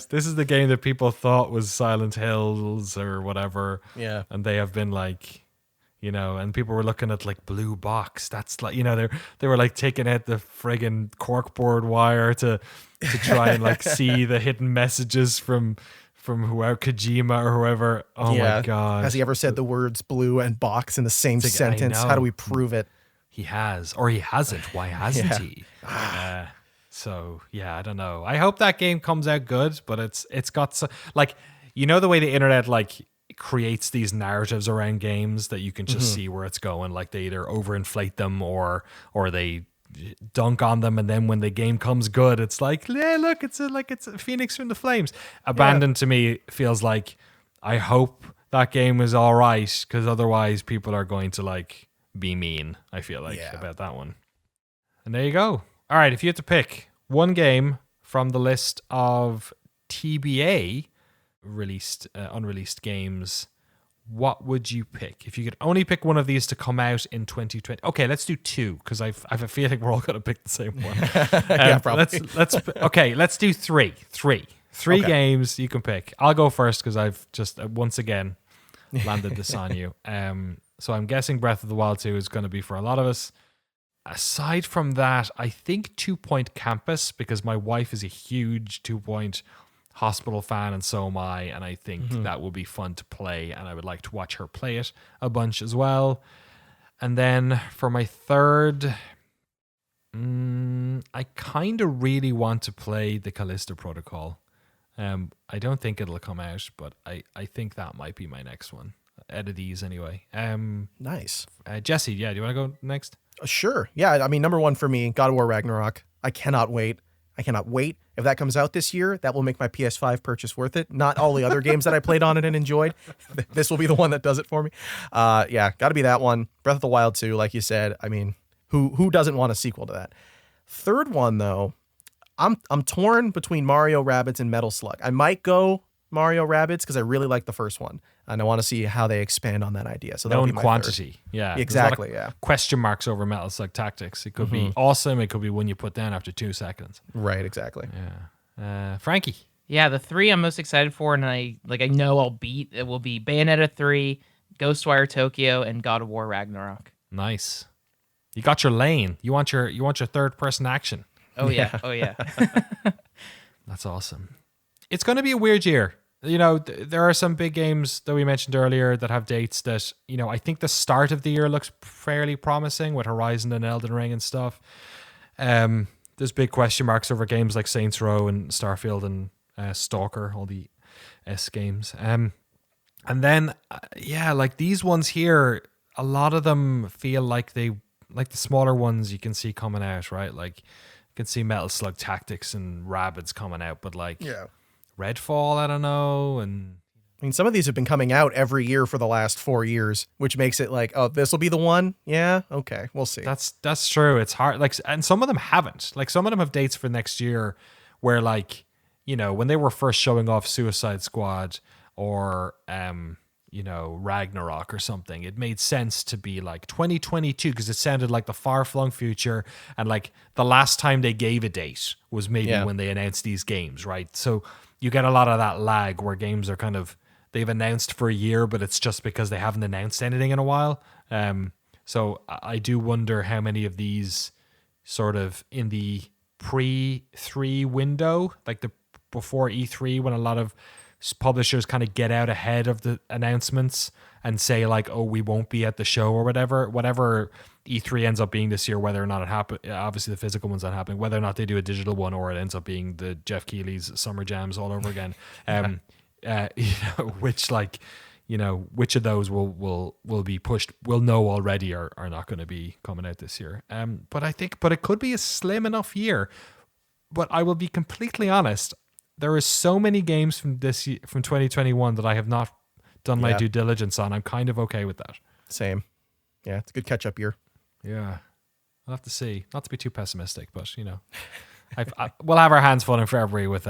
This is the game that people thought was Silent Hills or whatever. Yeah. And they have been like, and people were looking at like blue box. That's like, they were like taking out the friggin' corkboard wire to try and like see the hidden messages from whoever, Kojima or whoever. Oh my God. Has he ever said the words blue and box in the same sentence? How do we prove it? He has, or he hasn't. Why hasn't he? So yeah, I don't know. I hope that game comes out good, but it's got the way the internet like creates these narratives around games that you can just see where it's going. Like they either overinflate them or they dunk on them, and then when the game comes good, it's like, yeah, look, it's a phoenix from the flames. Abandoned to me feels like I hope that game is all right, because otherwise people are going to like be mean. I feel like about that one. And there you go. All right, if you had to pick one game from the list of TBA unreleased games, what would you pick if you could only pick one of these to come out in 2020? Okay, let's do two, because I have a feeling we're all going to pick the same one. Yeah, probably. Let's do three games you can pick. I'll go first because I've just once again landed this on you. So I'm guessing Breath of the Wild 2 is going to be for a lot of us. Aside from that, I think 2 Point Campus, because my wife is a huge 2 Point Hospital fan, and so am I, and I think that will be fun to play, and I would like to watch her play it a bunch as well. And then for my third, I kind of really want to play the Callisto Protocol. I don't think it'll come out, but I think that might be my next one. Out of these anyway. Nice. Jesse, do you want to go next? Sure. Yeah, I mean, number one for me, God of War Ragnarok. I cannot wait. I cannot wait. If that comes out this year, that will make my PS5 purchase worth it. Not all the other games that I played on it and enjoyed. This will be the one that does it for me. Yeah, got to be that one. Breath of the Wild 2, like you said. I mean, who doesn't want a sequel to that? Third one, though, I'm torn between Mario Rabbids and Metal Slug. I might go Mario Rabbids because I really like the first one, and I want to see how they expand on that idea. So known quantity, yeah, exactly, yeah. Question marks over Metal Slug Tactics. It could be awesome. It could be one you put down after 2 seconds. Right, exactly. Yeah, Frankie. Yeah, the 3 I'm most excited for, and I know I'll beat. It will be Bayonetta 3, Ghostwire Tokyo, and God of War Ragnarok. Nice. You got your lane. You want your third person action. Oh yeah. Oh yeah. That's awesome. It's going to be a weird year. You know, there are some big games that we mentioned earlier that have dates that, you know, I think the start of the year looks fairly promising with Horizon and Elden Ring and stuff. There's big question marks over games like Saints Row and Starfield and Stalker, all the S games. And then, like these ones here, a lot of them feel like the smaller ones you can see coming out, right? Like you can see Metal Slug Tactics and Rabbids coming out, but like Redfall, I don't know. And I mean, some of these have been coming out every year for the last 4 years, which makes it like, oh, this will be the one. Yeah, okay, we'll see. That's true. It's hard. Like, and some of them haven't. Like, some of them have dates for next year, where like, you know, when they were first showing off Suicide Squad or you know, Ragnarok or something, it made sense to be like 2022 because it sounded like the far-flung future, and like the last time they gave a date was maybe when they announced these games, right? So you get a lot of that lag where games are kind of, they've announced for a year, but it's just because they haven't announced anything in a while. So I do wonder how many of these sort of in the pre-3 window, like the before E3, when a lot of publishers kind of get out ahead of the announcements and say like, oh, we won't be at the show or whatever E3 ends up being this year, whether or not it happens. Obviously the physical one's not happening, whether or not they do a digital one or it ends up being the Jeff Keighley's Summer Jams all over again. You know, which like, you know, which of those will be pushed, we'll know already are not going to be coming out this year. But it could be a slim enough year. But I will be completely honest, there are so many games from this year, from 2021 that I have not done my due diligence on. I'm kind of okay with that. Same. Yeah, it's a good catch-up year. Yeah. I'll have to see. Not to be too pessimistic, but, you know, we'll have our hands full in February with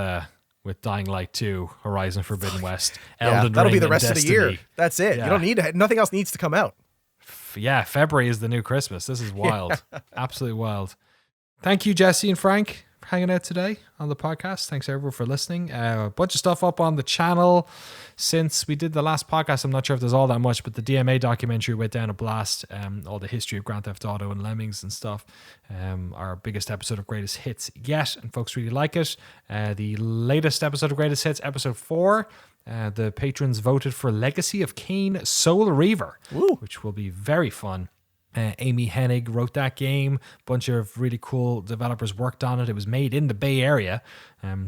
Dying Light 2, Horizon Forbidden West, Elden Ring, that'll be the rest Destiny. of the year. That's it. You don't need it. Nothing else needs to come out. Yeah, February is the new Christmas. This is wild. Absolutely wild. Thank you, Jesse and Frank, for hanging out today on the podcast. Thanks everyone for listening. A bunch of stuff up on the channel since we did the last podcast. I'm not sure if there's all that much, but the DMA documentary went down a blast. All the history of Grand Theft Auto and Lemmings and stuff. Our biggest episode of Greatest Hits yet, and folks really like it. The latest episode of Greatest Hits, episode 4. The patrons voted for Legacy of Kain Soul Reaver, which will be very fun. Amy Hennig wrote that game. A bunch of really cool developers worked on it. It was made in the Bay Area.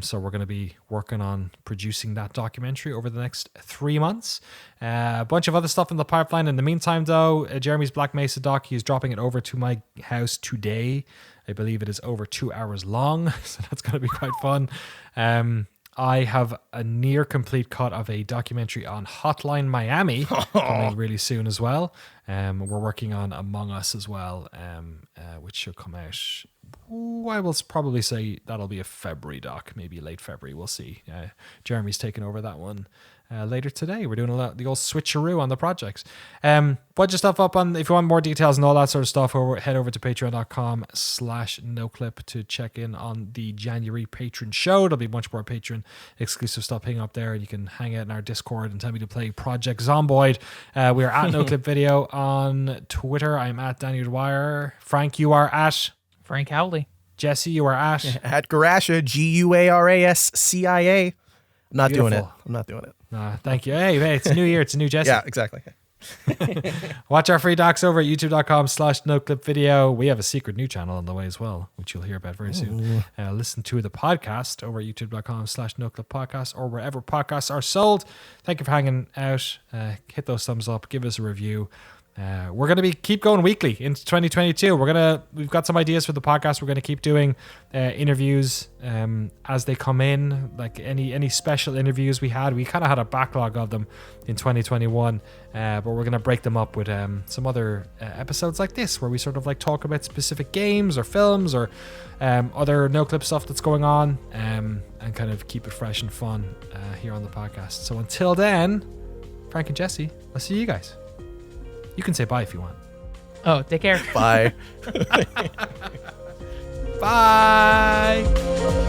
So we're going to be working on producing that documentary over the next 3 months. A bunch of other stuff in the pipeline. In the meantime, though, Jeremy's Black Mesa doc, he's dropping it over to my house today. I believe it is over 2 hours long. So that's going to be quite fun. I have a near complete cut of a documentary on Hotline Miami coming really soon as well. We're working on Among Us as well, which should come out. I will probably say that'll be a February doc, maybe late February. We'll see. Jeremy's taking over that one later today. We're doing a lot the old switcheroo on the projects. Bunch of stuff up on, if you want more details and all that sort of stuff, head over to patreon.com/noclip to check in on the January patron show. There'll be much more patron exclusive stuff hanging up there. You can hang out in our Discord and tell me to play Project Zomboid. We are at Noclip Video on Twitter. I'm at Danny Dwyer. Frank, you are at Frank Howley. Jesse, you are at Garascia, GUARASCIA. I'm not Beautiful. doing it. I'm not doing it. Thank you. Hey, it's a new year. It's a new Jesse. Yeah, exactly. Watch our free docs over at youtube.com/noclipvideo. We have a secret new channel on the way as well, which you'll hear about very soon. Listen to the podcast over at youtube.com/noclippodcast or wherever podcasts are sold. Thank you for hanging out. Hit those thumbs up. Give us a review. We're going to keep going weekly into 2022. We've got some ideas for the podcast. We're going to keep doing interviews as they come in, like any special interviews we kind of had a backlog of them in 2021, but we're going to break them up with some other episodes like this, where we sort of like talk about specific games or films or other Noclip stuff that's going on, and kind of keep it fresh and fun here on the podcast. So until then, Frank and Jesse, I'll see you guys. You can say bye if you want. Oh, take care. Bye. Bye.